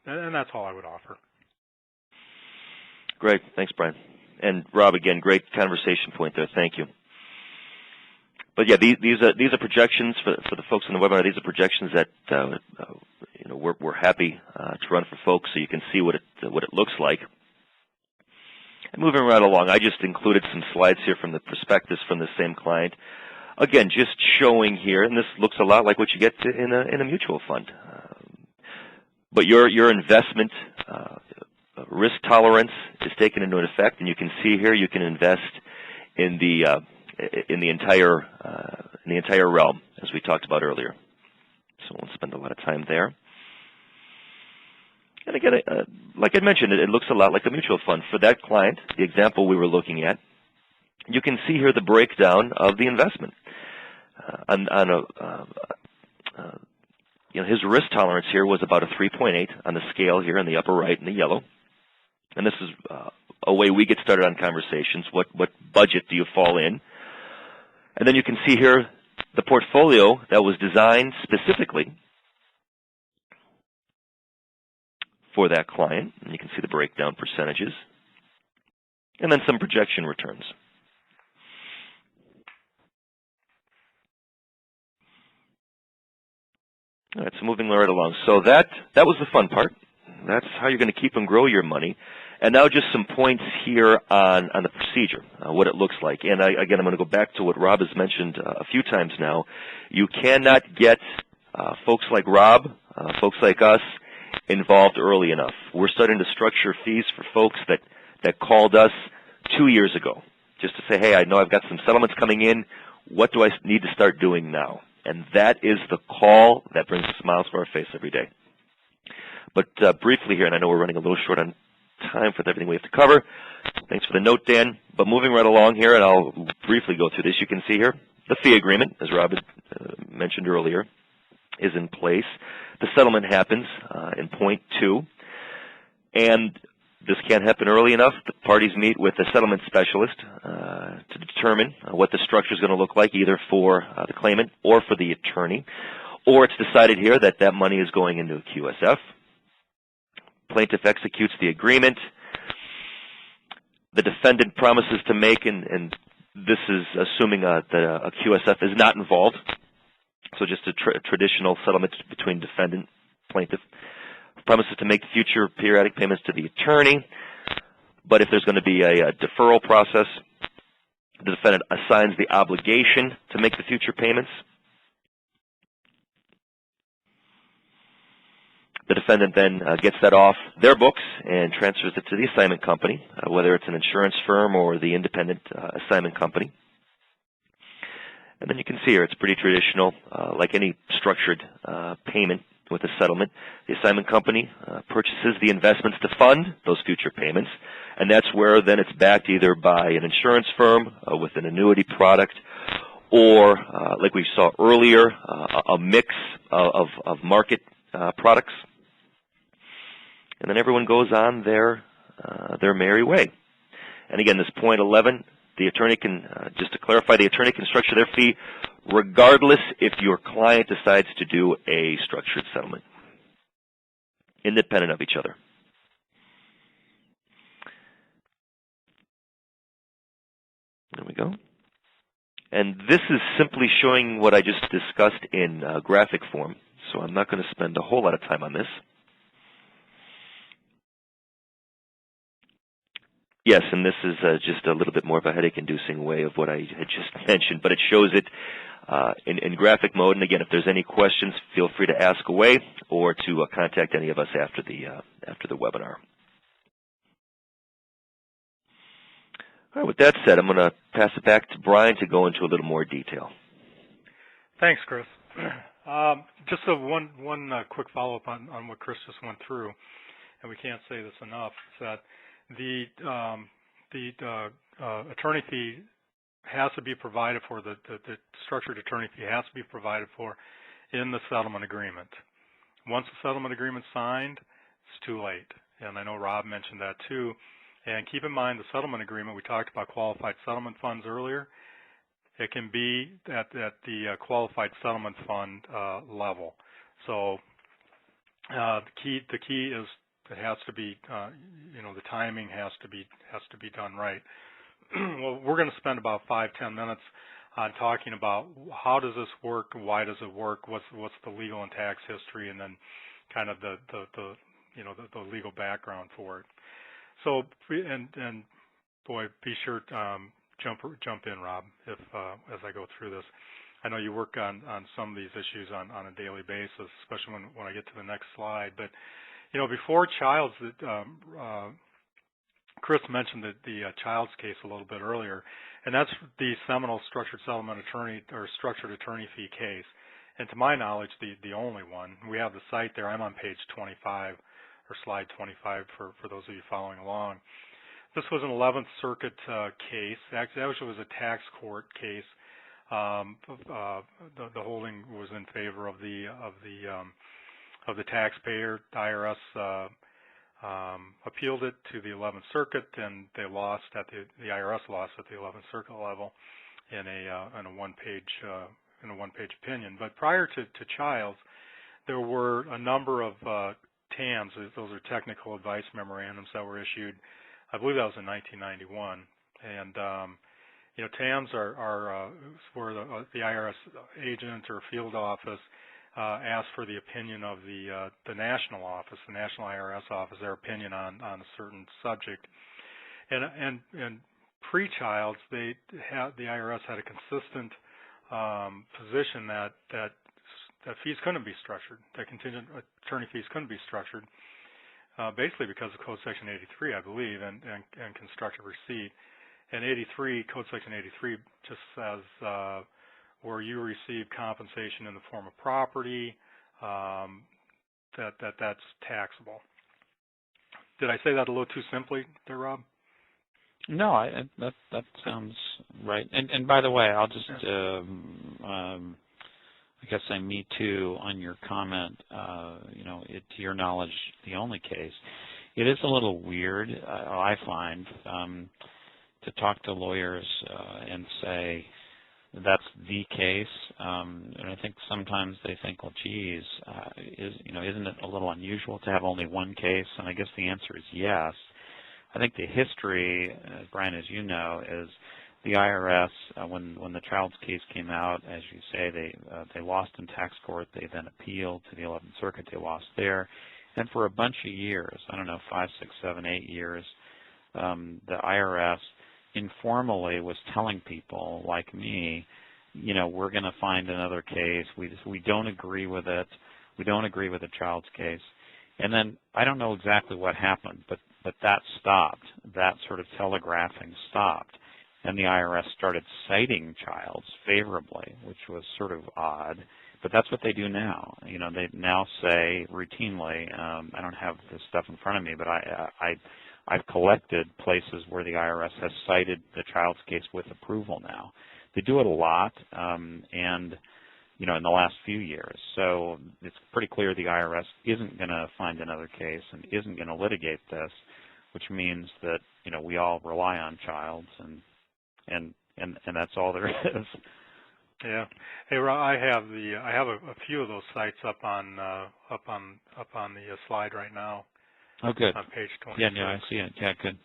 And that's all I would offer. Great. Thanks, Brian. And Rob, again, great conversation point there. Thank you. But yeah, these are projections for the folks in the webinar. These are projections that we're happy to run for folks, so you can see what it looks like. And moving right along, I just included some slides here from the prospectus from the same client. Again, just showing here, and this looks a lot like what you get in a mutual fund. But your investment risk tolerance is taken into effect, and you can see here you can invest in the entire realm, as we talked about earlier. So I won't spend a lot of time there. And again, like I mentioned, it looks a lot like a mutual fund. For that client, the example we were looking at, you can see here the breakdown of the investment. His risk tolerance here was about a 3.8 on the scale here in the upper right in the yellow. And this is a way we get started on conversations. What budget do you fall in? And then you can see here the portfolio that was designed specifically for that client. And you can see the breakdown percentages. And then some projection returns. All right, so moving right along. So that was the fun part. That's how you're going to keep and grow your money. And now just some points here on the procedure, what it looks like. And again, I'm going to go back to what Rob has mentioned a few times now. You cannot get folks like Rob, folks like us, involved early enough. We're starting to structure fees for folks that called us 2 years ago, just to say, hey, I know I've got some settlements coming in. What do I need to start doing now? And that is the call that brings a smile to our face every day. But briefly here, and I know we're running a little short on time for everything we have to cover. Thanks for the note, Dan. But moving right along here, and I'll briefly go through this, you can see here the fee agreement, as Rob had mentioned earlier, is in place. The settlement happens in point 2. And this can't happen early enough. The parties meet with a settlement specialist to determine what the structure is going to look like, either for the claimant or for the attorney. Or it's decided here that that money is going into a QSF. Plaintiff executes the agreement. The defendant promises to make, and this is assuming that a QSF is not involved, so just a traditional settlement between defendant and plaintiff, promises to make future periodic payments to the attorney. But if there's going to be a deferral process, the defendant assigns the obligation to make the future payments. The defendant then gets that off their books and transfers it to the assignment company, whether it's an insurance firm or the independent assignment company. And then you can see here it's pretty traditional, like any structured payment with a settlement. The assignment company purchases the investments to fund those future payments, and that's where then it's backed either by an insurance firm with an annuity product, or like we saw earlier, a mix of market products. And then everyone goes on their merry way. And again, this point 11, the attorney can, just to clarify, the attorney can structure their fee regardless if your client decides to do a structured settlement, independent of each other. There we go. And this is simply showing what I just discussed in graphic form, so I'm not going to spend a whole lot of time on this. Yes, and this is just a little bit more of a headache-inducing way of what I had just mentioned, but it shows it in graphic mode. And again, if there's any questions, feel free to ask away or to contact any of us after the webinar. All right, with that said, I'm going to pass it back to Brian to go into a little more detail. Thanks, Chris. Just one quick follow-up on what Chris just went through, and we can't say this enough, is that the attorney fee has to be provided for, the structured attorney fee has to be provided for in the settlement agreement. Once the settlement agreement's signed, it's too late. And I know Rob mentioned that too. And keep in mind the settlement agreement, we talked about qualified settlement funds earlier. It can be at the qualified settlement fund level. So the key is it has to be, the timing has to be done right. Well, we're going to spend about 5-10 minutes on talking about how does this work, why does it work, what's the legal and tax history, and then kind of the legal background for it. So, and boy, be sure jump in, Rob, if as I go through this. I know you work on some of these issues on a daily basis, especially when I get to the next slide. But before Child's, Chris mentioned the Child's case a little bit earlier, and that's the seminal structured settlement attorney or structured attorney fee case. And to my knowledge, the only one. We have the site there. I'm on page 25 or slide 25 for those of you following along. This was an 11th Circuit case. Actually, it was a tax court case. The holding was in favor of the taxpayer. The IRS appealed it to the 11th Circuit, and they lost at the IRS lost at the 11th Circuit level in a one-page opinion. But prior to Child's, there were a number of TAMs. Those are technical advice memorandums that were issued. I believe that was in 1991, and TAMs are where the IRS agent or field office asked for the opinion of the national office, the national IRS office, their opinion on a certain subject. And pre-Child's, the IRS had a consistent position that fees couldn't be structured, that contingent attorney fees couldn't be structured, basically because of Code Section 83, I believe, and constructive receipt. And 83, Code Section 83 just says where you receive compensation in the form of property, that's taxable. Did I say that a little too simply there, Rob? No, that sounds right. And by the way, I'll just I guess say me too on your comment. To your knowledge, the only case. It is a little weird, I find, to talk to lawyers and say that's the case. And I think sometimes they think, well, geez, isn't it a little unusual to have only one case? And I guess the answer is yes. I think the history, Brian, as you know, is the IRS, when the Child's case came out, as you say, they lost in tax court. They then appealed to the 11th Circuit. They lost there. And for a bunch of years, I don't know, 5, 6, 7, 8 years, the IRS informally was telling people like me, we're going to find another case. We don't agree with it. We don't agree with the Child's case. And then I don't know exactly what happened, but that stopped. That sort of telegraphing stopped. And the IRS started citing Child's favorably, which was sort of odd. But that's what they do now. They now say routinely, I don't have this stuff in front of me, but I've collected places where the IRS has cited the Child's case with approval now. They do it a lot, and in the last few years. So it's pretty clear the IRS isn't going to find another case and isn't going to litigate this, which means that we all rely on Child's, and that's all there is. Yeah. Hey, Rob, I have a few of those sites up on the slide right now. Oh, good. On page 20. Yeah, I see it. Yeah, good.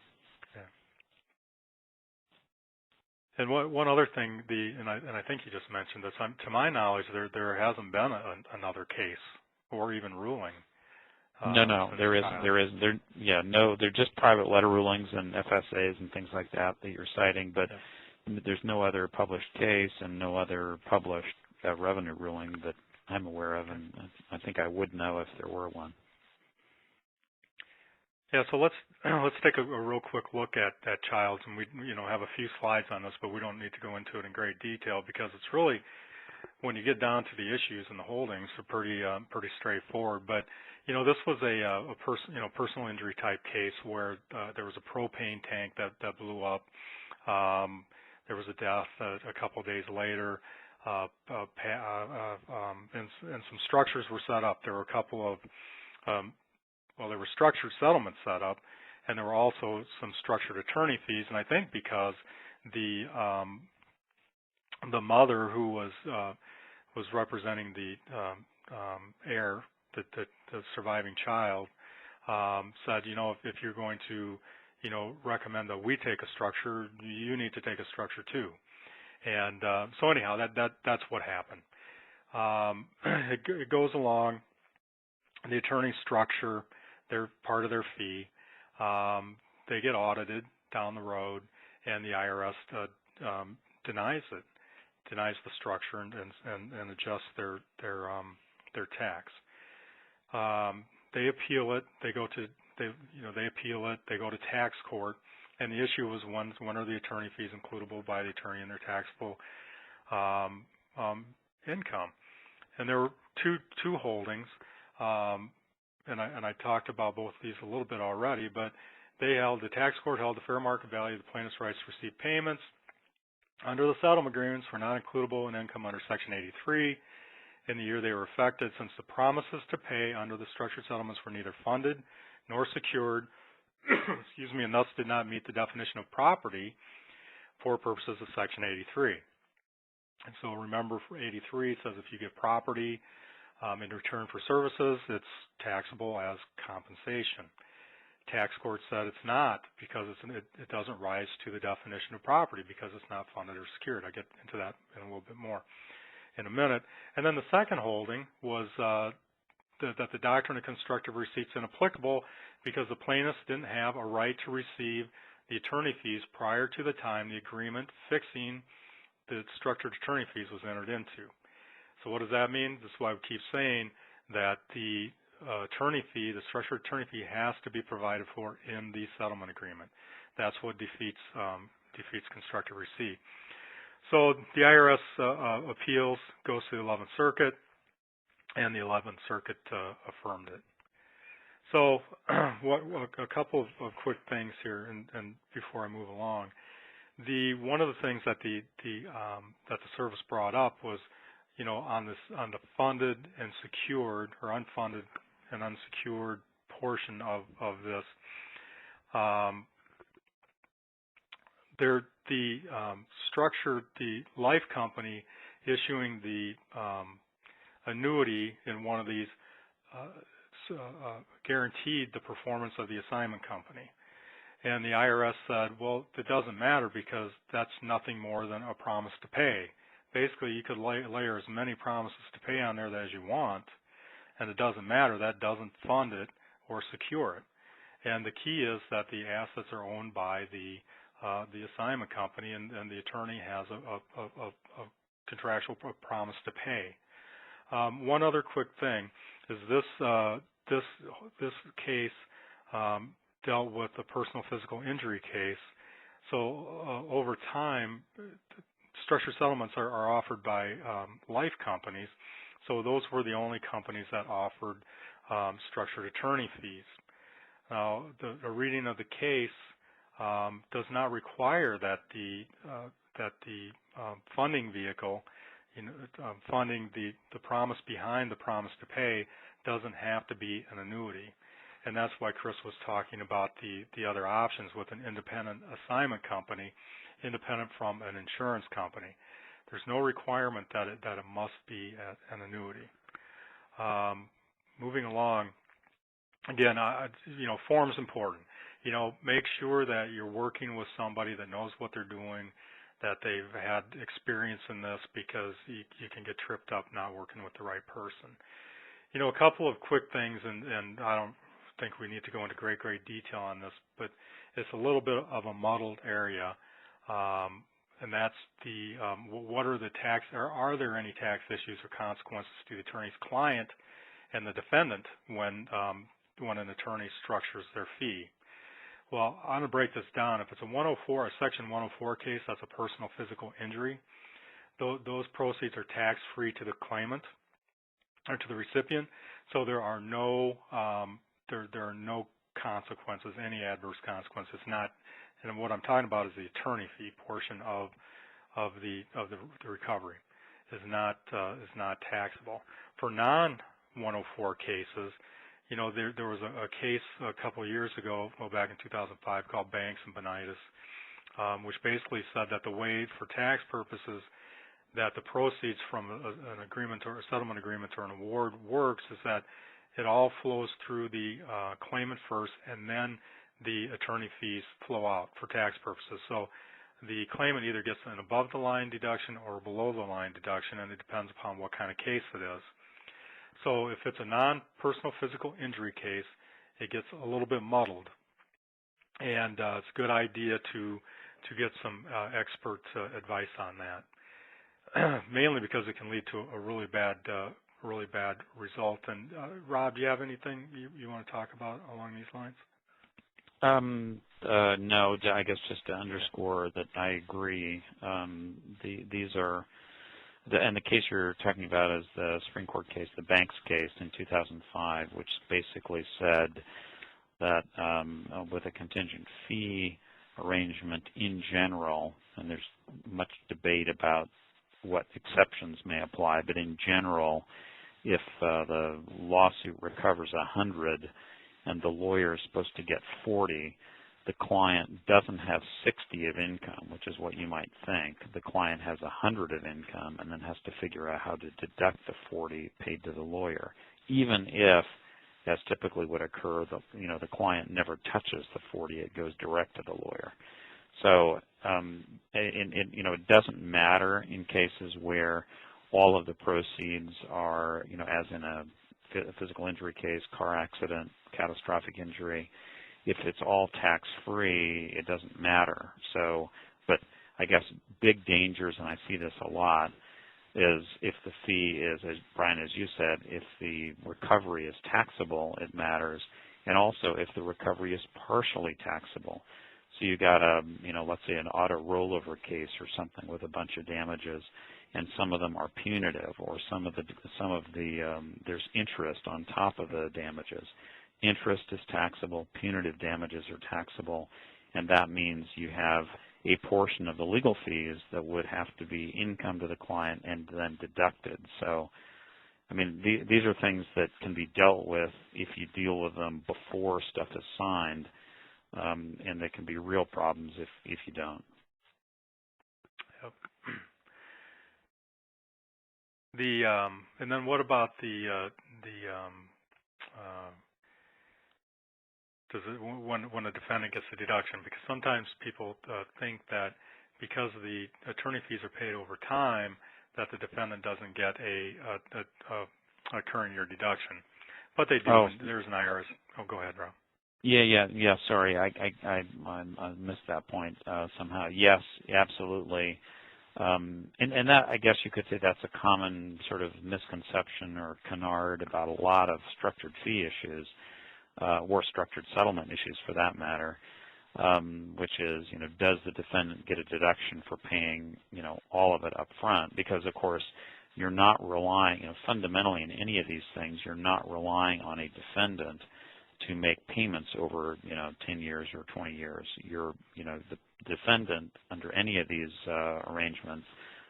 And one other thing, and I think you just mentioned this. To my knowledge, there hasn't been another case or even ruling. No, there isn't. They're just private letter rulings and FSAs and things like that you're citing, but there's no other published case and no other published revenue ruling that I'm aware of, and I think I would know if there were one. Yeah, so let's take a real quick look at Childs, and we have a few slides on this, but we don't need to go into it in great detail because it's really, when you get down to the issues and the holdings, are pretty straightforward. But this was a personal injury type case where there was a propane tank that blew up. There was a death a couple of days later, and some structures were set up. There were a couple of there were structured settlements set up, and there were also some structured attorney fees. And I think because the mother who was representing the heir, the surviving child, said, if you're going to, recommend that we take a structure, you need to take a structure too. And so anyhow, that's what happened. It goes along. The attorney structure, they're part of their fee. They get audited down the road, and the IRS denies the structure and adjusts their tax. They appeal it. They appeal it. They go to tax court, and the issue was when are the attorney fees includable by the attorney in their taxable income? And there were two holdings. And I talked about both of these a little bit already, but the tax court held the fair market value of the plaintiff's rights to receive payments under the settlement agreements were not includable in income under Section 83 in the year they were effected, since the promises to pay under the structured settlements were neither funded nor secured, and thus did not meet the definition of property for purposes of Section 83. And so remember, for 83, it says if you get property in return for services, it's taxable as compensation. Tax court said it's not, because it doesn't rise to the definition of property because it's not funded or secured. I'll get into that in a little bit more in a minute. And then the second holding was that the doctrine of constructive receipts is inapplicable because the plaintiffs didn't have a right to receive the attorney fees prior to the time the agreement fixing the structured attorney fees was entered into. So what does that mean? This is why we keep saying that the attorney fee, the structured attorney fee, has to be provided for in the settlement agreement. That's what defeats constructive receipt. So the IRS appeals, goes to the 11th Circuit, and the 11th Circuit affirmed it. So a couple of quick things here, and before I move along, one of the things that the service brought up was, on the funded and secured, or unfunded and unsecured portion of this, the life company issuing the annuity in one of these guaranteed the performance of the assignment company. And the IRS said, well, it doesn't matter because that's nothing more than a promise to pay. Basically, you could layer as many promises to pay on there as you want, and it doesn't matter. That doesn't fund it or secure it. And the key is that the assets are owned by the assignment company, and the attorney has a contractual promise to pay. One other quick thing is this case dealt with a personal physical injury case. So over time, structured settlements are offered by life companies. So those were the only companies that offered structured attorney fees. Now, the reading of the case does not require that the funding vehicle, funding the promise behind the promise to pay, doesn't have to be an annuity. And that's why Chris was talking about the other options with an independent assignment company, independent from an insurance company. There's no requirement that it must be an annuity. Moving along, again, form's important. Make sure that you're working with somebody that knows what they're doing, that they've had experience in this, because you can get tripped up not working with the right person. You know, a couple of quick things, and I don't think we need to go into great detail on this, but it's a little bit of a muddled area, and that's the what are the tax, or are there any tax issues or consequences to the attorney's client and the defendant when an attorney structures their fee? Well, I'm going to break this down. If it's a Section 104 case, that's a personal physical injury. Those proceeds are tax-free to the claimant or to the recipient, so there are no consequences, any adverse consequences. Not, and what I'm talking about is the attorney fee portion of the recovery is not taxable. For non-104 cases, you know, there was a case a couple of years ago, well, back in 2005, called Banks and Bonitis, which basically said that the way, for tax purposes, that the proceeds from an agreement or a settlement agreement or an award works is that it all flows through the claimant first, and then the attorney fees flow out for tax purposes. So the claimant either gets an above-the-line deduction or a below-the-line deduction, and it depends upon what kind of case it is. So if it's a non-personal physical injury case, it gets a little bit muddled, and it's a good idea to get some expert advice on that, mainly because it can lead to a really bad result. And Rob, do you have anything you want to talk about along these lines? No, I guess just to underscore that I agree. These are. And the case you're talking about is the Supreme Court case, the Banks case in 2005, which basically said that with a contingent fee arrangement in general, and there's much debate about what exceptions may apply, but in general, if the lawsuit recovers 100 and the lawyer is supposed to get 40, the client doesn't have 60 of income, which is what you might think. The client has 100 of income and then has to figure out how to deduct the 40 paid to the lawyer, even if, as typically would occur, the client never touches the 40; it goes direct to the lawyer. So, it doesn't matter in cases where all of the proceeds are, as in a physical injury case, car accident, catastrophic injury. If it's all tax-free, it doesn't matter. So, but I guess big dangers, and I see this a lot, is if the fee is, as Brian, as you said, if the recovery is taxable, it matters, and also if the recovery is partially taxable. So you got a, let's say an auto rollover case or something with a bunch of damages, and some of them are punitive, or some of the there's interest on top of the damages. Interest is taxable, punitive damages are taxable, and that means you have a portion of the legal fees that would have to be income to the client and then deducted. So, I mean, these are things that can be dealt with if you deal with them before stuff is signed, and they can be real problems if you don't. Yep. And then what about when a defendant gets a deduction? Because sometimes people think that because the attorney fees are paid over time, that the defendant doesn't get a current year deduction, but they do. Oh. There's an IRS. Oh, go ahead, Rob. Yeah. Sorry, I missed that point somehow. Yes, absolutely. And that, I guess you could say, that's a common sort of misconception or canard about a lot of structured fee issues, or structured settlement issues for that matter, which is, does the defendant get a deduction for paying, all of it up front? Because, of course, you're not relying, fundamentally in any of these things, you're not relying on a defendant to make payments over, 10 years or 20 years. You're, the defendant, under any of these arrangements,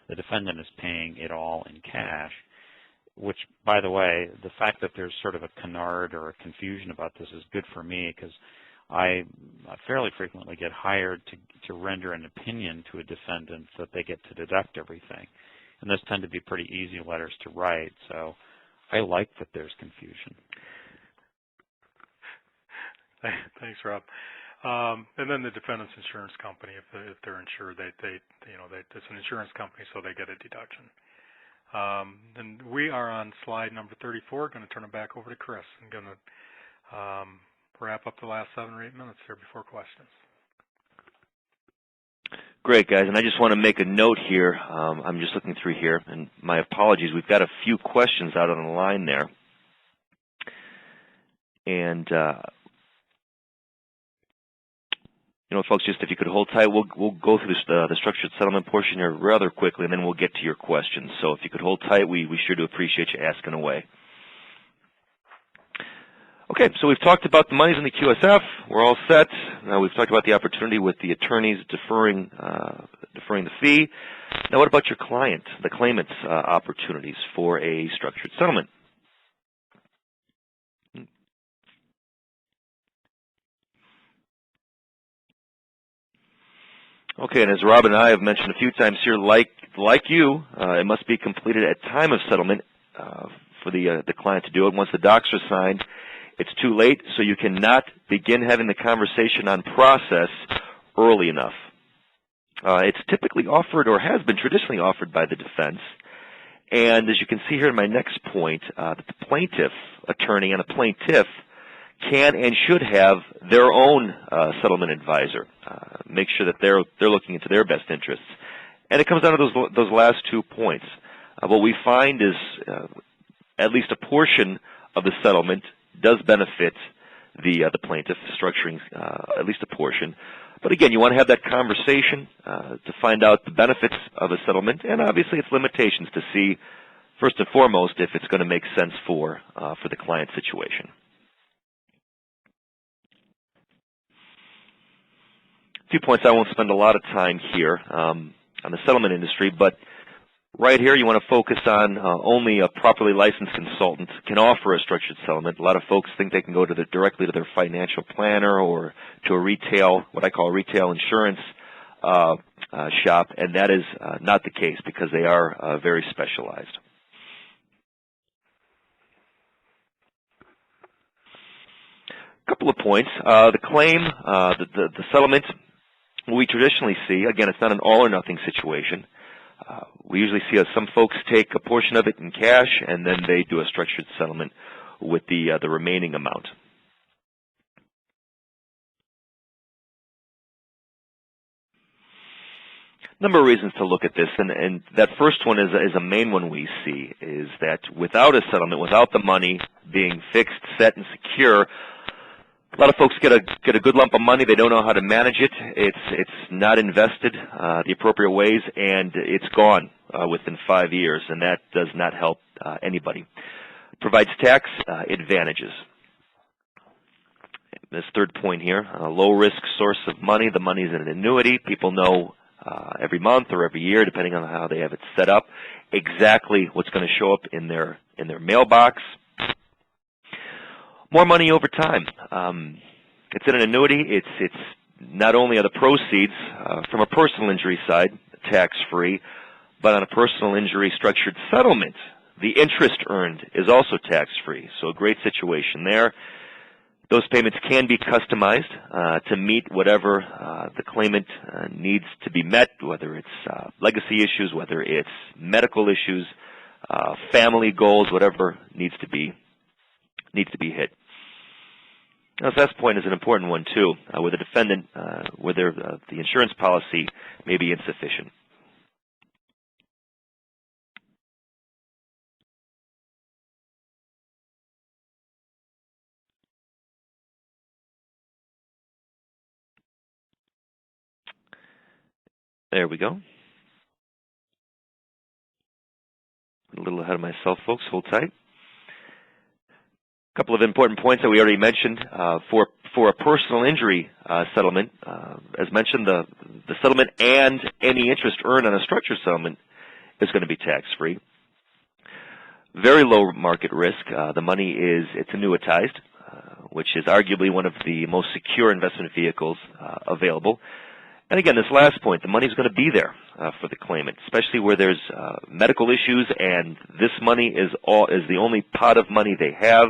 the defendant is paying it all in cash, which, by the way, the fact that there's sort of a canard or a confusion about this is good for me, because I fairly frequently get hired to render an opinion to a defendant that they get to deduct everything. And those tend to be pretty easy letters to write, so I like that there's confusion. Thanks, Rob. And then the defendant's insurance company, if they're insured, it's an insurance company, so they get a deduction. And we are on slide number 34. Going to turn it back over to Chris. I'm going to wrap up the last 7 or 8 minutes here before questions. Great, guys. And I just want to make a note here. I'm just looking through here, and my apologies. We've got a few questions out on the line there. And, folks, just if you could hold tight, we'll go through the structured settlement portion here rather quickly, and then we'll get to your questions. So if you could hold tight, we sure do appreciate you asking away. Okay, so we've talked about the monies in the QSF. We're all set. Now we've talked about the opportunity with the attorneys deferring the fee. Now what about your client, the claimant's opportunities for a structured settlement? Okay, and as Rob and I have mentioned a few times here, like you, it must be completed at time of settlement for the client to do it. Once the docs are signed, it's too late, so you cannot begin having the conversation on process early enough. It's typically offered, or has been traditionally offered, by the defense. And as you can see here in my next point, the plaintiff attorney and a plaintiff can and should have their own settlement advisor. Make sure that they're looking into their best interests. And it comes down to those last 2 points. What we find is at least a portion of the settlement does benefit the plaintiff, structuring at least a portion. But again, you want to have that conversation to find out the benefits of a settlement, and obviously its limitations, to see first and foremost if it's going to make sense for the client situation. A few points I won't spend a lot of time here on the settlement industry, but right here you want to focus on only a properly licensed consultant can offer a structured settlement. A lot of folks think they can go directly to their financial planner or to a what I call a retail insurance shop, and that is not the case because they are very specialized. A couple of points. The claim, the settlement, we traditionally see, again, it's not an all-or-nothing situation. We usually see some folks take a portion of it in cash, and then they do a structured settlement with the remaining amount. Number of reasons to look at this, and that first one is a main one we see, is that without a settlement, without the money being fixed, set, and secure, a lot of folks get a good lump of money. They don't know how to manage it. It's not invested the appropriate ways, and it's gone within 5 years, and that does not help anybody. It provides tax advantages. This third point here, a low-risk source of money. The money is in an annuity. People know every month or every year, depending on how they have it set up, exactly what's going to show up in their mailbox. More money over time. It's in an annuity. It's not only are the proceeds from a personal injury side tax-free, but on a personal injury structured settlement, the interest earned is also tax-free. So a great situation there. Those payments can be customized to meet whatever the claimant needs to be met, whether it's legacy issues, whether it's medical issues, family goals, whatever needs to be hit. Now, the last point is an important one, too, where the defendant, the insurance policy may be insufficient. There we go. A little ahead of myself, folks. Hold tight. A couple of important points that we already mentioned. For a personal injury settlement, as mentioned, the settlement and any interest earned on a structured settlement is going to be tax-free. Very low market risk. The money it's annuitized, which is arguably one of the most secure investment vehicles available. And again, this last point, the money is going to be there for the claimant, especially where there's medical issues, and this money is the only pot of money they have.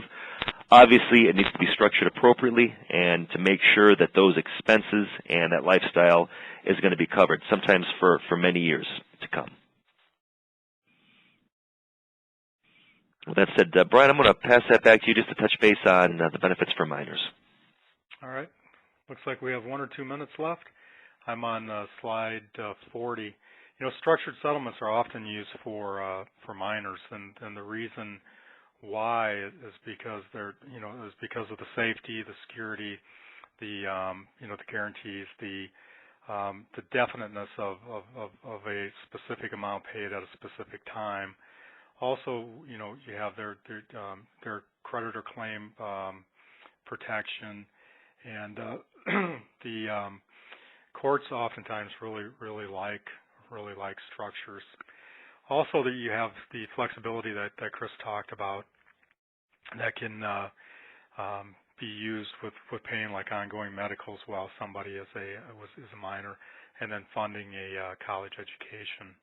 Obviously, it needs to be structured appropriately and to make sure that those expenses and that lifestyle is going to be covered, sometimes for many years to come. With that said, Brian, I'm going to pass that back to you just to touch base on the benefits for minors. All right. Looks like we have 1 or 2 minutes left. I'm on slide 40. You know, structured settlements are often used for minors, and the reason why is because they're, you know, is because of the safety, the security, the you know, the guarantees, the definiteness of a specific amount paid at a specific time. Also, you know, you have their creditor claim protection, and the courts oftentimes really like structures. Also, that you have the flexibility that Chris talked about that can be used with paying like ongoing medicals while somebody is a minor, and then funding a college education.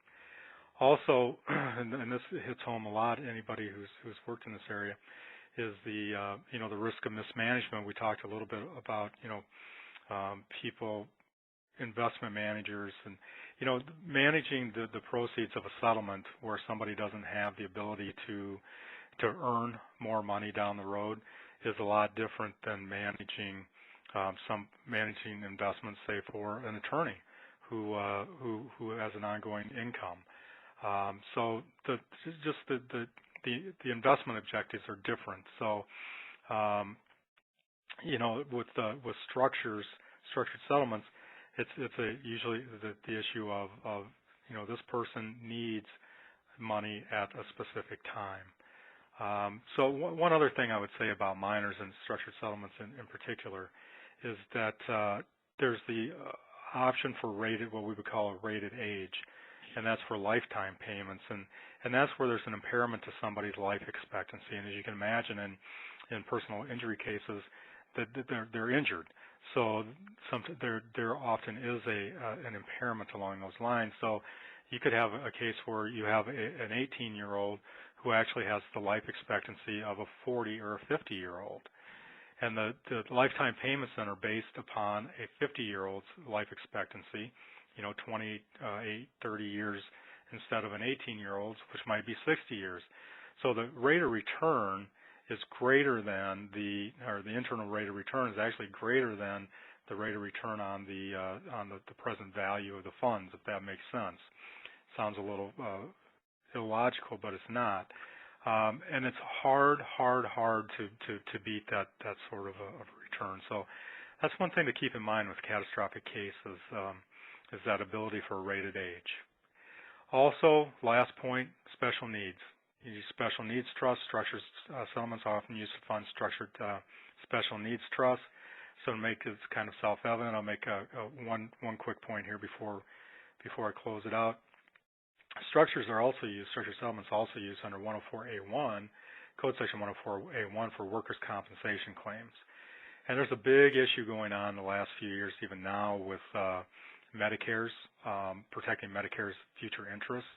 Also, and this hits home a lot, anybody who's worked in this area, is the you know, the risk of mismanagement. We talked a little bit about, you know, people, investment managers, and, you know, managing the proceeds of a settlement where somebody doesn't have the ability to earn more money down the road is a lot different than managing investments, say, for an attorney who has an ongoing income. So the investment objectives are different. So you know, with structured settlements, it's usually the issue of you know, this person needs money at a specific time. So one other thing I would say about minors and structured settlements in particular is that there's the option for what we would call a rated age, and that's for lifetime payments, and that's where there's an impairment to somebody's life expectancy. And as you can imagine, in personal injury cases, that they're injured, so there often is an impairment along those lines. So you could have a case where you have an 18-year-old who actually has the life expectancy of a 40 or a 50-year-old, and the lifetime payments then are based upon a 50-year-old's life expectancy, you know, 28, 30 years instead of an 18-year-old's, which might be 60 years. So the rate of return is greater than the internal rate of return is actually greater than the rate of return on the present value of the funds, if that makes sense. Sounds a little illogical, but it's not. And it's hard to beat that sort of a return. So that's one thing to keep in mind with catastrophic cases, is that ability for a rated age. Also, last point, special needs. You use special needs trusts. Structured settlements are often used to fund structured special needs trusts. So to make this kind of self-evident, I'll make one quick point here before I close it out. Structured settlements are also used under 104A1, Code Section 104A1 for workers' compensation claims. And there's a big issue going on in the last few years, even now, with Medicare's, protecting Medicare's future interests.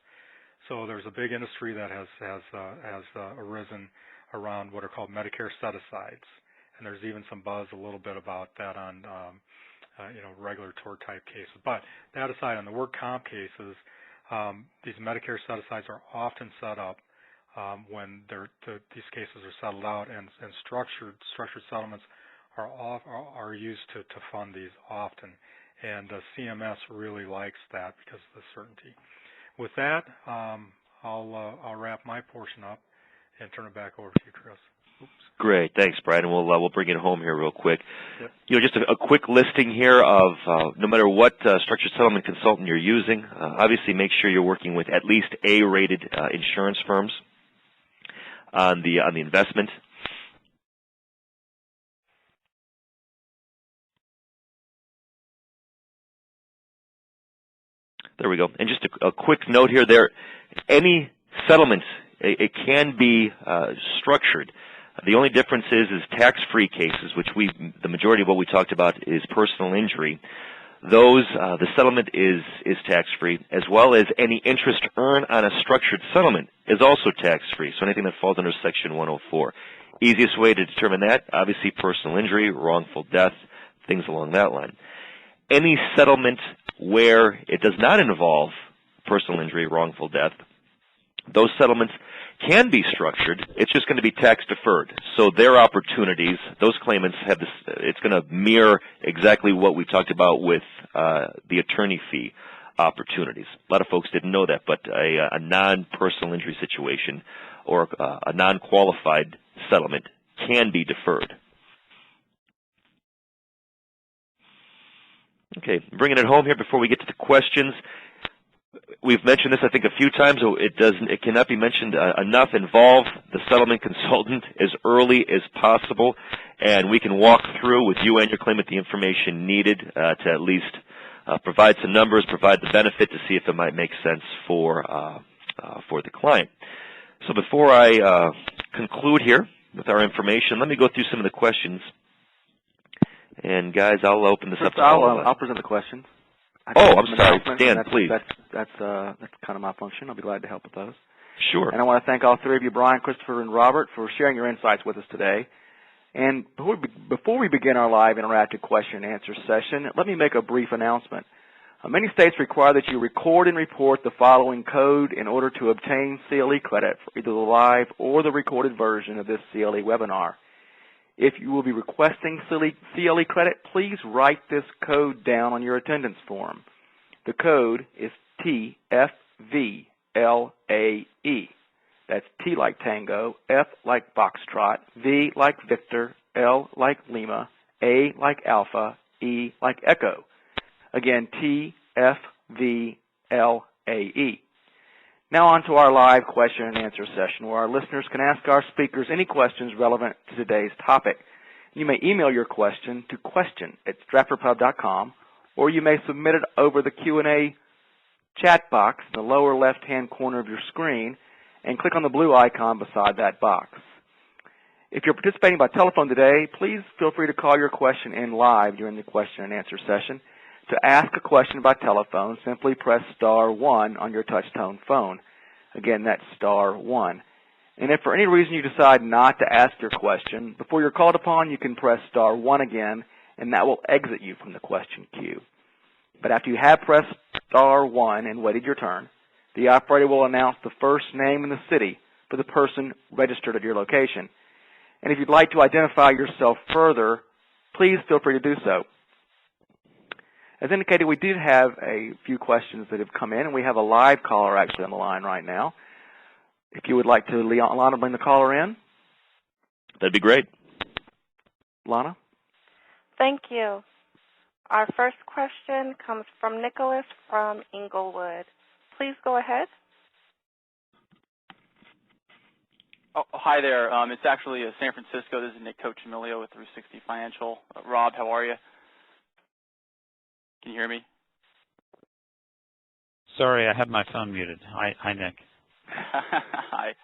So there's a big industry that has arisen around what are called Medicare set-asides, and there's even some buzz a little bit about that on you know, regular tort type cases. But that aside, on the work comp cases, these Medicare set-asides are often set up when these cases are settled out, and structured settlements are used to fund these often, and CMS really likes that because of the certainty. With that, I'll wrap my portion up and turn it back over to you, Chris. Oops. Great, thanks, Brian. We'll bring it home here real quick. Yep. You know, just a quick listing here of no matter what structured settlement consultant you're using. Obviously, make sure you're working with at least A-rated insurance firms on the investment. There we go. And just a quick note here, any settlement, it can be structured. The only difference is tax-free cases, which the majority of what we talked about is personal injury. the settlement is tax-free, as well as any interest earned on a structured settlement is also tax-free, so anything that falls under Section 104. Easiest way to determine that, obviously personal injury, wrongful death, things along that line. Any settlement where it does not involve personal injury, wrongful death, those settlements can be structured. It's just going to be tax-deferred. So their opportunities, those claimants have this, it's going to mirror exactly what we talked about with the attorney fee opportunities. A lot of folks didn't know that, but a non-personal injury situation or a non-qualified settlement can be deferred. Okay, bringing it home here before we get to the questions. We've mentioned this, I think, a few times. So it cannot be mentioned enough. Involve the settlement consultant as early as possible, and we can walk through with you and your claimant the information needed to at least provide some numbers, provide the benefit to see if it might make sense for the client. So before I conclude here with our information, let me go through some of the questions. And guys, I'll open this up to all of us. I'll present the questions. Oh, I'm sorry. Dan, please. That's kind of my function. I'll be glad to help with those. Sure. And I want to thank all three of you, Brian, Christopher, and Robert, for sharing your insights with us today. And before we begin our live interactive question and answer session, let me make a brief announcement. Many states require that you record and report the following code in order to obtain CLE credit for either the live or the recorded version of this CLE webinar. If you will be requesting CLE credit, please write this code down on your attendance form. The code is TFVLAE. That's T like Tango, F like Foxtrot, V like Victor, L like Lima, A like Alpha, E like Echo. Again, TFVLAE. Now on to our live question and answer session, where our listeners can ask our speakers any questions relevant to today's topic. You may email your question to question@stratfordpub.com, or you may submit it over the Q&A chat box in the lower left-hand corner of your screen and click on the blue icon beside that box. If you're participating by telephone today, please feel free to call your question in live during the question and answer session. To ask a question by telephone, simply press *1 on your touch-tone phone. Again, that's *1. And if for any reason you decide not to ask your question, before you're called upon, you can press *1 again, and that will exit you from the question queue. But after you have pressed *1 and waited your turn, the operator will announce the first name and the city for the person registered at your location. And if you'd like to identify yourself further, please feel free to do so. As indicated, we did have a few questions that have come in, and we have a live caller actually on the line right now. If you would like to, Lana, bring the caller in. That'd be great. Lana? Thank you. Our first question comes from Nicholas from Inglewood. Please go ahead. Oh, hi there. It's actually San Francisco. This is Nick Cochimilio with 360 Financial. Rob, how are you? Can you hear me? Sorry, I had my phone muted. Hi, Nick. Hi.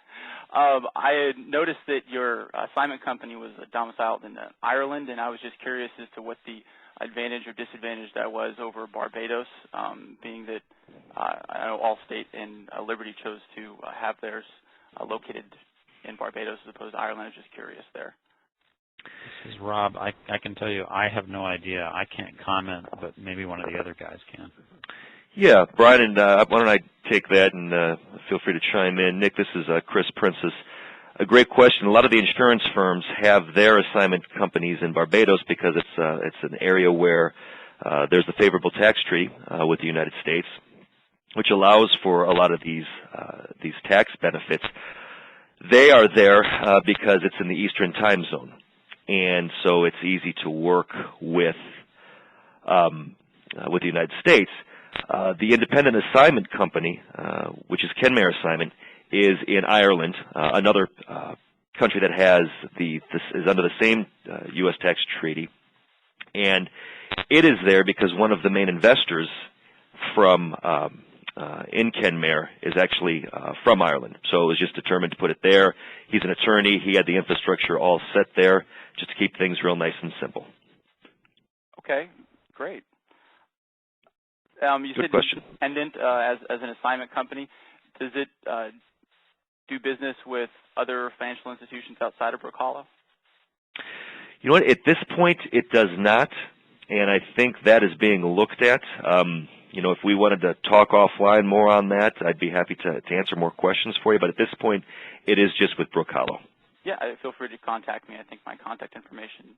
I had noticed that your assignment company was domiciled in Ireland, and I was just curious as to what the advantage or disadvantage that was over Barbados, being that I know Allstate and Liberty chose to have theirs located in Barbados as opposed to Ireland. I was just curious there. This is Rob. I can tell you I have no idea. I can't comment, but maybe one of the other guys can. Yeah, Brian, and why don't I take that and feel free to chime in. Nick, this is Chris Princis. A great question. A lot of the insurance firms have their assignment companies in Barbados because it's an area where there's a favorable tax treaty with the United States, which allows for a lot of these tax benefits. They are there because it's in the Eastern time zone, and so it's easy to work with the United States. The independent assignment company, which is Kenmare Assignment, is in Ireland, another country that has is under the same U.S. tax treaty, and it is there because one of the main investors from in Kenmare is actually from Ireland. So it was just determined to put it there. He's an attorney. He had the infrastructure all set there just to keep things real nice and simple. Okay, great. You Good said question. independent as an assignment company. Does it do business with other financial institutions outside of Brook Hollow? You know what? At this point, it does not, and I think that is being looked at. You know, if we wanted to talk offline more on that, I'd be happy to answer more questions for you. But at this point, it is just with Brook Hollow. Yeah, feel free to contact me. I think my contact information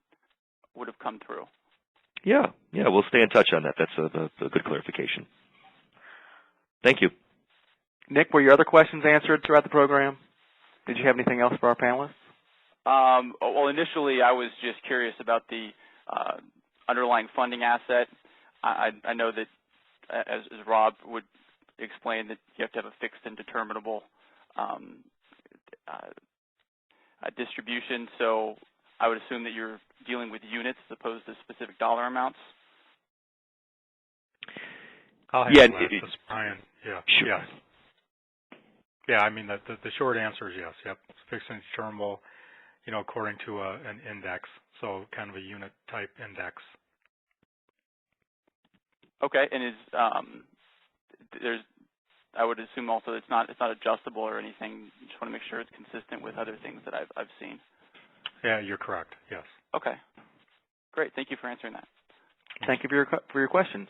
would have come through. Yeah, we'll stay in touch on that. That's a good clarification. Thank you. Nick, were your other questions answered throughout the program? Did you have anything else for our panelists? Well, initially I was just curious about the underlying funding asset. I know that, as Rob would explain, that you have to have a fixed and determinable distribution. So I would assume that you're dealing with units as opposed to specific dollar amounts. I'll handle that. This is Brian. Yeah. Sure. Yes. Yeah, I mean, the short answer is yes. Yep. It's fixed and determinable, you know, according to an index, so kind of a unit type index. Okay, and I would assume also it's not adjustable or anything. You just want to make sure it's consistent with other things that I've seen. Yeah, you're correct. Yes. Okay. Great. Thank you for answering that. Thank you for your questions.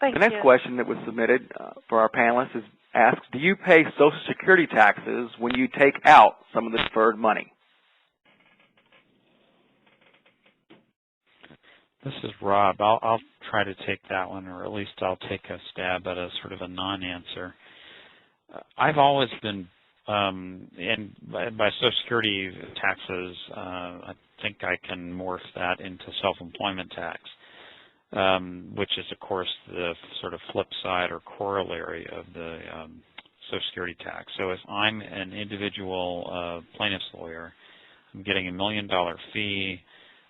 Thank The next you. question that was submitted for our panelists is asked, do you pay Social Security taxes when you take out some of the deferred money? This is Rob. I'll try to take that one, or at least I'll take a stab at a sort of a non-answer. I've always been, and by Social Security taxes, I think I can morph that into self-employment tax, which is, of course, the sort of flip side or corollary of the Social Security tax. So if I'm an individual plaintiff's lawyer, I'm getting $1 million fee.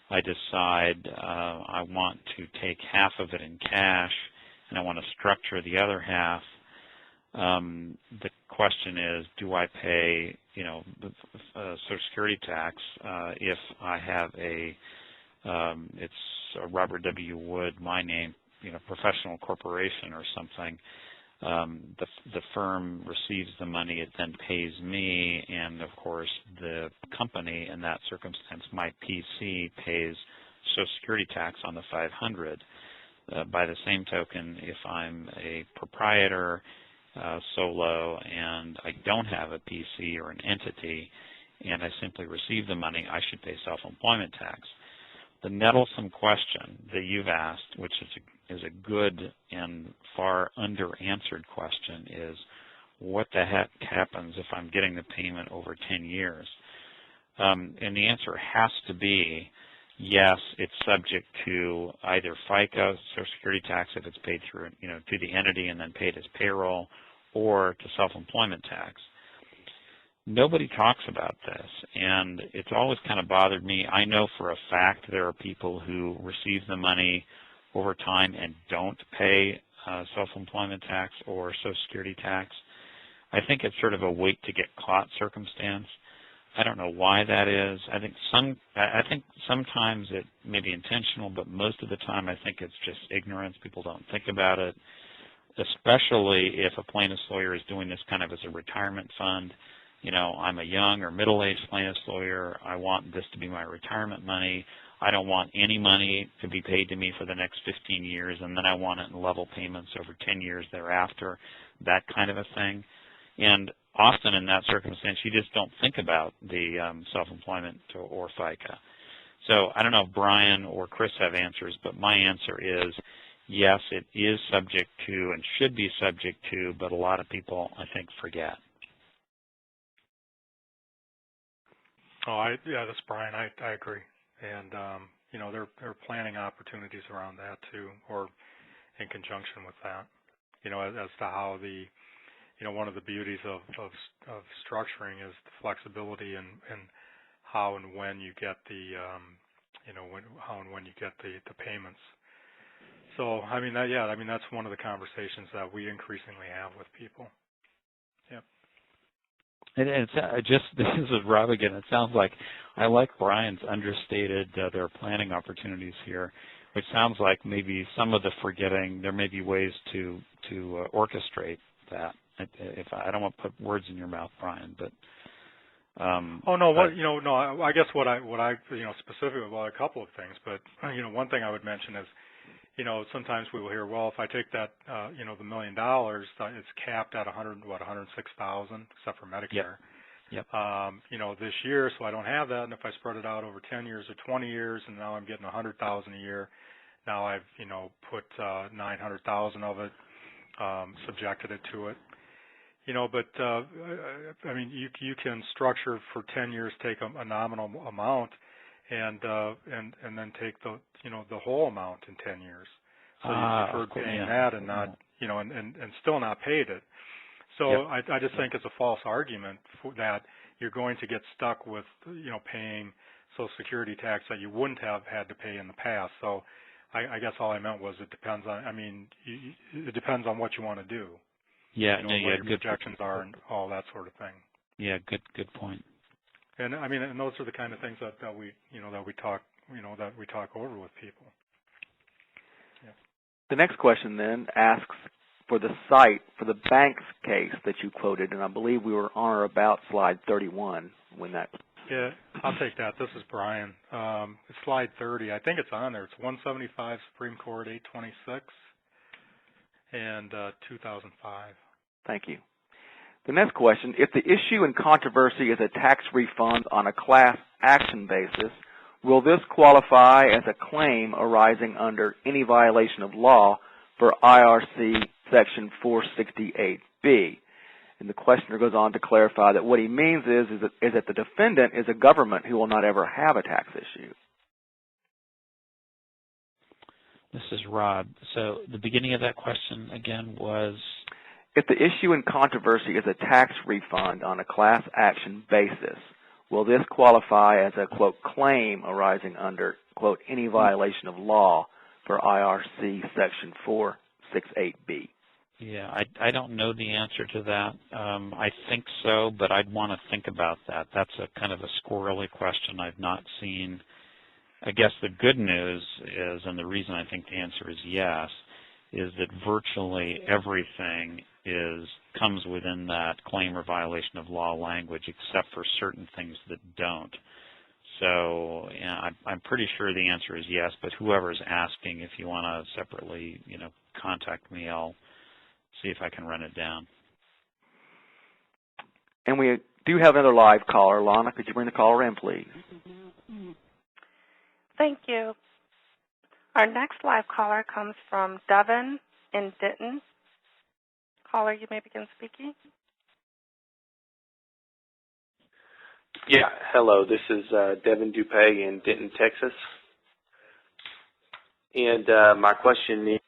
I decide I want to take half of it in cash, and I want to structure the other half. The question is, do I pay, you know, Social Security tax if I have it's a Robert W. Wood, my name, you know, professional corporation or something. The firm receives the money, it then pays me, and of course the company, in that circumstance, my PC, pays Social Security tax on the $500. By the same token, if I'm a proprietor, solo, and I don't have a PC or an entity, and I simply receive the money, I should pay self-employment tax. The nettlesome question that you've asked, which is a good and far under-answered question, is what the heck happens if I'm getting the payment over 10 years? And the answer has to be yes, it's subject to either FICA, Social Security tax if it's paid through, you know, to the entity and then paid as payroll, or to self-employment tax. Nobody talks about this, and it's always kind of bothered me. I know for a fact there are people who receive the money over time and don't pay self-employment tax or Social Security tax. I think it's sort of a wait to get caught circumstance. I don't know why that is. I think sometimes it may be intentional, but most of the time I think it's just ignorance. People don't think about it, especially if a plaintiff's lawyer is doing this kind of as a retirement fund. You know, I'm a young or middle-aged plaintiff's lawyer. I want this to be my retirement money. I don't want any money to be paid to me for the next 15 years, and then I want it in level payments over 10 years thereafter, that kind of a thing. And often in that circumstance, you just don't think about the self-employment or FICA. So I don't know if Brian or Chris have answers, but my answer is yes, it is subject to and should be subject to, but a lot of people, I think, forget. Yeah, that's Brian. I agree. And, you know, there are planning opportunities around that, too, or in conjunction with that, you know, as to how the, you know, one of the beauties of structuring is the flexibility and how and when you get the, you know, how and when you get the payments. So, I mean, that's one of the conversations that we increasingly have with people. Yep. And it's this is Rob again. It sounds like I like Brian's understated there are planning opportunities here. which sounds like maybe some of the forgetting. There may be ways to orchestrate that. If I don't want to put words in your mouth, Brian, but oh no, what no, I guess what I specifically about a couple of things, but one thing I would mention is sometimes we will hear, well, if I take that the $1 million, it's capped at 106,000 except for Medicare. Yep. This year, so I don't have that, and if I spread it out over 10 years or 20 years, and now I'm getting 100,000 a year, now I've put 900,000 of it, subjected it to it. But I mean, you can structure for 10 years, take a nominal amount, and then take the whole amount in 10 years. So you deferred paying that and not and still not paid it. So I just think it's a false argument that you're going to get stuck with paying Social Security tax that you wouldn't have had to pay in the past. So I guess all I meant was it depends on. I mean, it depends on what you want to do. Yeah, what your projections are and all that sort of thing. Yeah, good point. And I mean, and those are the kind of things that we talk over with people. Yeah. The next question then asks for the site for the bank's case that you quoted, and I believe we were on or about slide 31 when that. Yeah, I'll take that. This is Brian. It's slide 30. I think it's on there. It's 175 Supreme Court 826 and 2005. Thank you. The next question, if the issue in controversy is a tax refund on a class action basis, will this qualify as a claim arising under any violation of law for IRC Section 468B? And the questioner goes on to clarify that what he means is that the defendant is a government who will not ever have a tax issue. This is Rod. So the beginning of that question again was? If the issue in controversy is a tax refund on a class action basis, will this qualify as a, quote, claim arising under, quote, any violation of law for IRC Section 468B? Yeah, I don't know the answer to that. I think so, but I'd want to think about that. That's a kind of a squirrely question I've not seen. I guess the good news is, and the reason I think the answer is yes, is that virtually everything comes within that claim or violation of law language, except for certain things that don't. So I'm pretty sure the answer is yes, but whoever's asking, if you want to separately, contact me, I'll see if I can run it down. And we do have another live caller. Lana, could you bring the caller in, please? Thank you. Our next live caller comes from Devin in Denton. Caller, you may begin speaking. Yeah, hello. This is Devin Dupay in Denton, Texas. And my question is,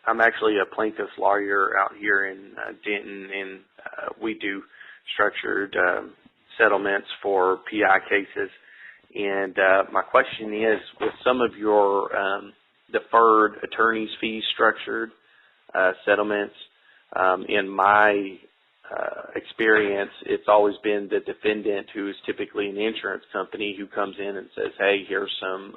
I'm actually a plaintiff's lawyer out here in Denton, and we do structured settlements for PI cases. And my question is, with some of your deferred attorney's fees structured settlements, in my experience, it's always been the defendant, who is typically an insurance company, who comes in and says, hey, here's some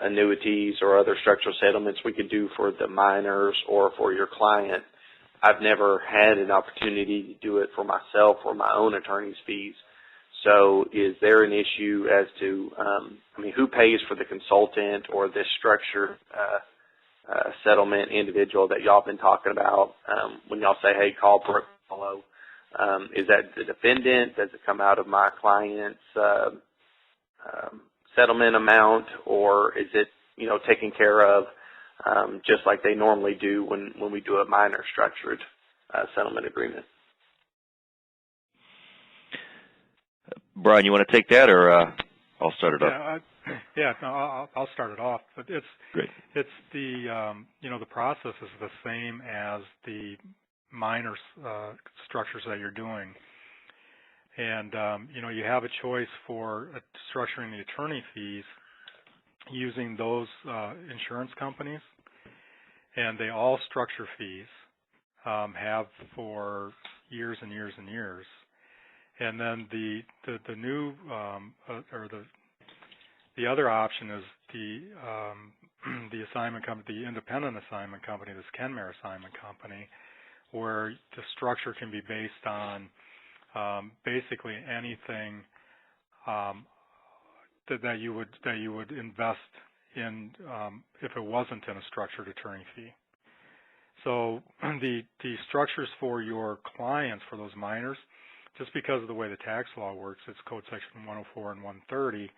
annuities or other structural settlements we could do for the minors or for your client. I've never had an opportunity to do it for myself or my own attorney's fees. So is there an issue as to, who pays for the consultant or this structured settlement individual that y'all been talking about when y'all say, hey, call Brook Hollow? Is that the defendant? Does it come out of my client's settlement amount, or is it, taken care of just like they normally do when we do a minor structured settlement agreement? Brian, you want to take that, or I'll start it off? I'll start it off. But it's great. It's the the process is the same as the minor structures that you're doing, and you have a choice for structuring the attorney fees using those insurance companies, and they all structure fees, have for years and years and years. And then the new or The other option is the assignment company, the independent assignment company, this Kenmare assignment company, where the structure can be based on basically anything that you would invest in if it wasn't in a structured attorney fee. So the structures for your clients, for those minors, just because of the way the tax law works, it's Code Section 104 and 130,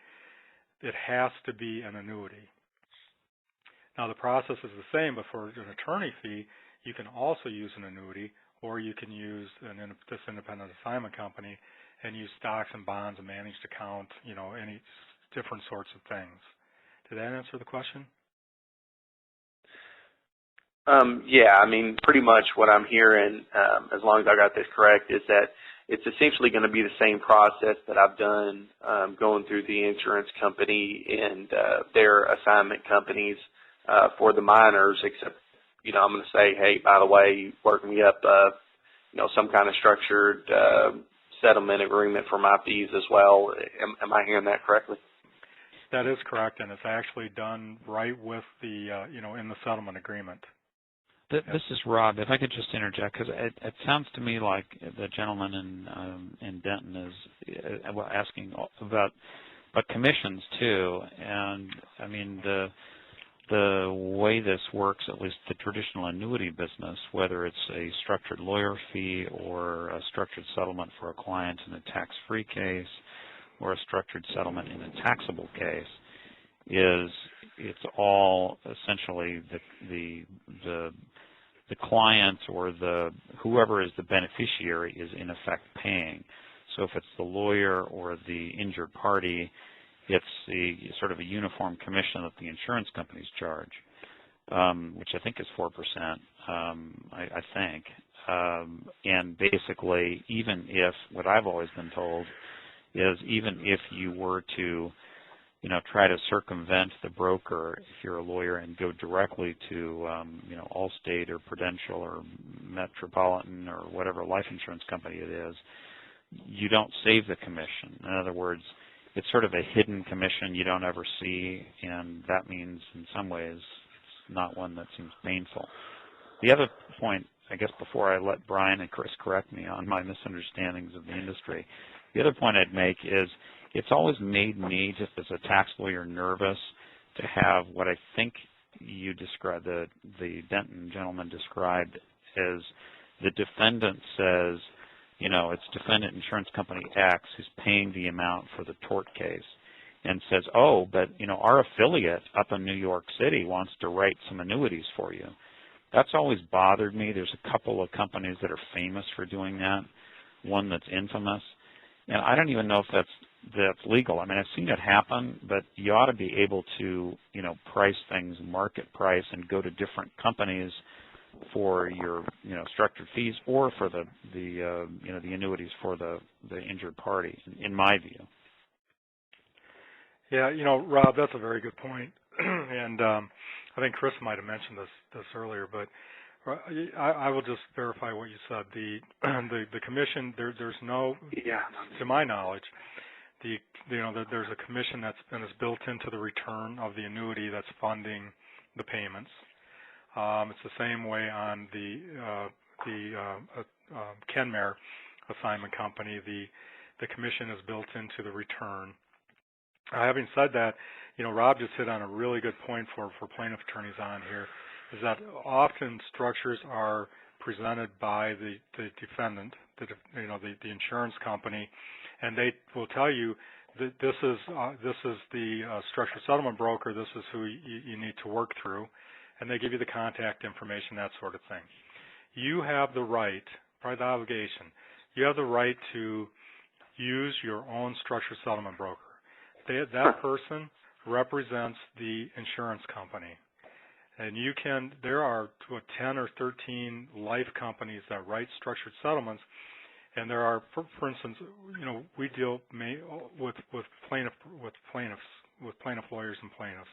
it has to be an annuity. Now the process is the same, but for an attorney fee, you can also use an annuity, or you can use this independent assignment company and use stocks and bonds, a managed account, any different sorts of things. Did that answer the question? Yeah, I mean, pretty much what I'm hearing, as long as I got this correct, is that it's essentially going to be the same process that I've done going through the insurance company and their assignment companies for the minors, except, I'm going to say, hey, by the way, work me up, some kind of structured settlement agreement for my fees as well. Am I hearing that correctly? That is correct, and it's actually done right with the, in the settlement agreement. This is Rob. If I could just interject, because it sounds to me like the gentleman in Denton is asking about commissions too. And I mean the way this works, at least the traditional annuity business, whether it's a structured lawyer fee or a structured settlement for a client in a tax-free case or a structured settlement in a taxable case, it's all essentially the client or whoever is the beneficiary is in effect paying. So if it's the lawyer or the injured party, it's sort of a uniform commission that the insurance companies charge, which I think is 4%, I think. And basically, even if, what I've always been told is, even if you were to try to circumvent the broker, if you're a lawyer, and go directly to, Allstate or Prudential or Metropolitan or whatever life insurance company it is, you don't save the commission. In other words, it's sort of a hidden commission you don't ever see, and that means in some ways it's not one that seems painful. The other point, I guess before I let Brian and Chris correct me on my misunderstandings of the industry, the other point I'd make is it's always made me, just as a tax lawyer, nervous to have what I think you described, the Denton gentleman described as the defendant says, it's defendant insurance company X who's paying the amount for the tort case, and says, oh, but our affiliate up in New York City wants to write some annuities for you. That's always bothered me. There's a couple of companies that are famous for doing that, one that's infamous, and I don't even know if that's legal. I mean, I've seen it happen, but you ought to be able to, price things market price and go to different companies for your, structured fees or for the annuities for the injured party, in my view. Yeah, Rob, that's a very good point, and I think Chris might have mentioned this earlier, but I will just verify what you said. The commission, there's no, to my knowledge, there's a commission that's built into the return of the annuity that's funding the payments. It's the same way on the Kenmare assignment company. The commission is built into the return. Having said that, Rob just hit on a really good point for plaintiff attorneys on here, is that often structures are presented by the defendant, the insurance company, and they will tell you that this is the structured settlement broker. This is who you need to work through, and they give you the contact information, that sort of thing. You have the right, by the obligation, you have the right to use your own structured settlement broker. That person represents the insurance company. And there are 10 or 13 life companies that write structured settlements, and there are, for instance, we deal with plaintiff lawyers and plaintiffs,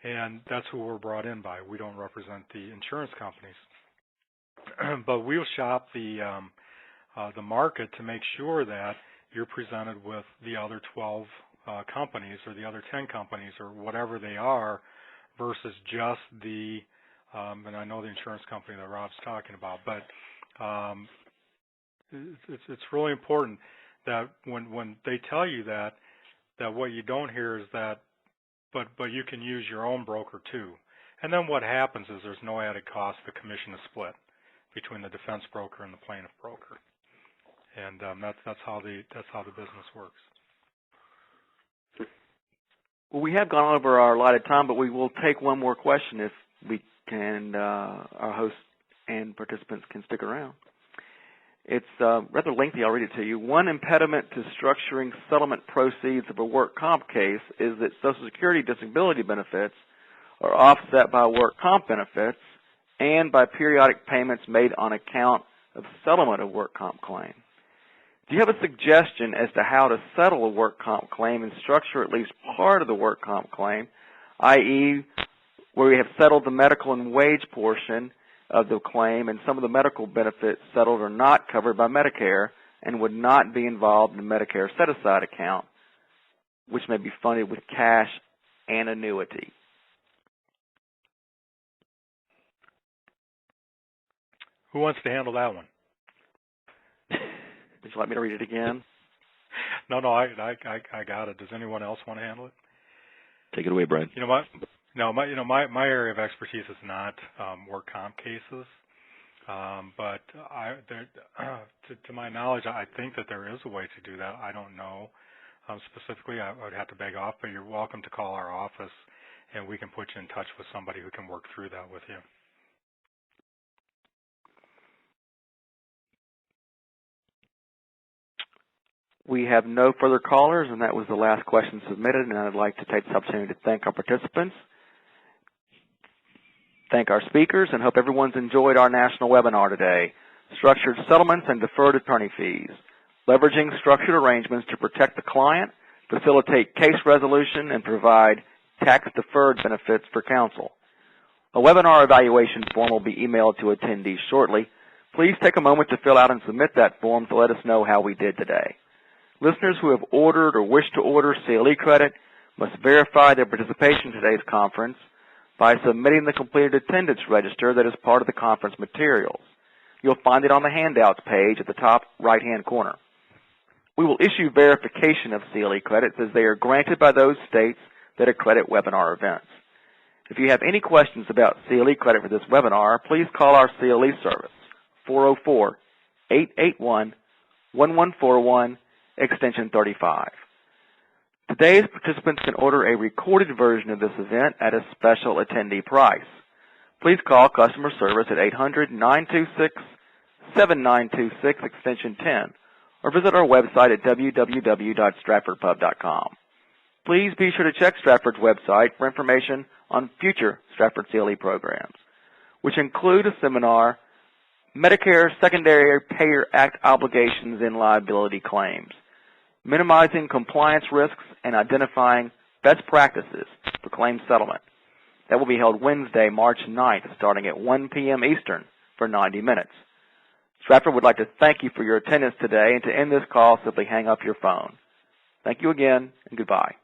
and that's who we're brought in by. We don't represent the insurance companies, but we'll shop the market to make sure that you're presented with the other 12 companies or the other 10 companies or whatever they are versus just the, and I know the insurance company that Rob's talking about, but it's really important that when they tell you that what you don't hear is that, but you can use your own broker too. And then what happens is there's no added cost. The commission is split between the defense broker and the plaintiff broker, and that's how the business works. Well, we have gone over our allotted time, but we will take one more question if we can. Our hosts and participants can stick around. It's rather lengthy. I'll read it to you. One impediment to structuring settlement proceeds of a work comp case is that Social Security disability benefits are offset by work comp benefits and by periodic payments made on account of settlement of work comp claim. Do you have a suggestion as to how to settle a work comp claim and structure at least part of the work comp claim, i.e., where we have settled the medical and wage portion of the claim and some of the medical benefits settled are not covered by Medicare and would not be involved in the Medicare set-aside account, which may be funded with cash and annuity? Who wants to handle that one? Would you like me to read it again? No, I got it. Does anyone else want to handle it? Take it away, Brian. My area of expertise is not work comp cases, but to my knowledge, I think that there is a way to do that. I don't know specifically. I would have to beg off, but you're welcome to call our office, and we can put you in touch with somebody who can work through that with you. We have no further callers, and that was the last question submitted, and I'd like to take this opportunity to thank our participants, thank our speakers, and hope everyone's enjoyed our national webinar today, Structured Settlements and Deferred Attorney Fees, Leveraging Structured Arrangements to Protect the Client, Facilitate Case Resolution, and Provide Tax-Deferred Benefits for Counsel. A webinar evaluation form will be emailed to attendees shortly. Please take a moment to fill out and submit that form to let us know how we did today. Listeners who have ordered or wish to order CLE credit must verify their participation in today's conference by submitting the completed attendance register that is part of the conference materials. You'll find it on the handouts page at the top right-hand corner. We will issue verification of CLE credits as they are granted by those states that accredit webinar events. If you have any questions about CLE credit for this webinar, please call our CLE service, 404-881-1141, extension 35. Today's participants can order a recorded version of this event at a special attendee price. Please call customer service at 800-926-7926, extension 10, or visit our website at www.stratfordpub.com. Please be sure to check Stratford's website for information on future Stratford CLE programs, which include a seminar, Medicare Secondary Payer Act Obligations and Liability Claims, minimizing compliance risks and identifying best practices for claim settlement. That will be held Wednesday, March 9th, starting at 1 p.m. Eastern for 90 minutes. Stratford would like to thank you for your attendance today, and to end this call, simply hang up your phone. Thank you again, and goodbye.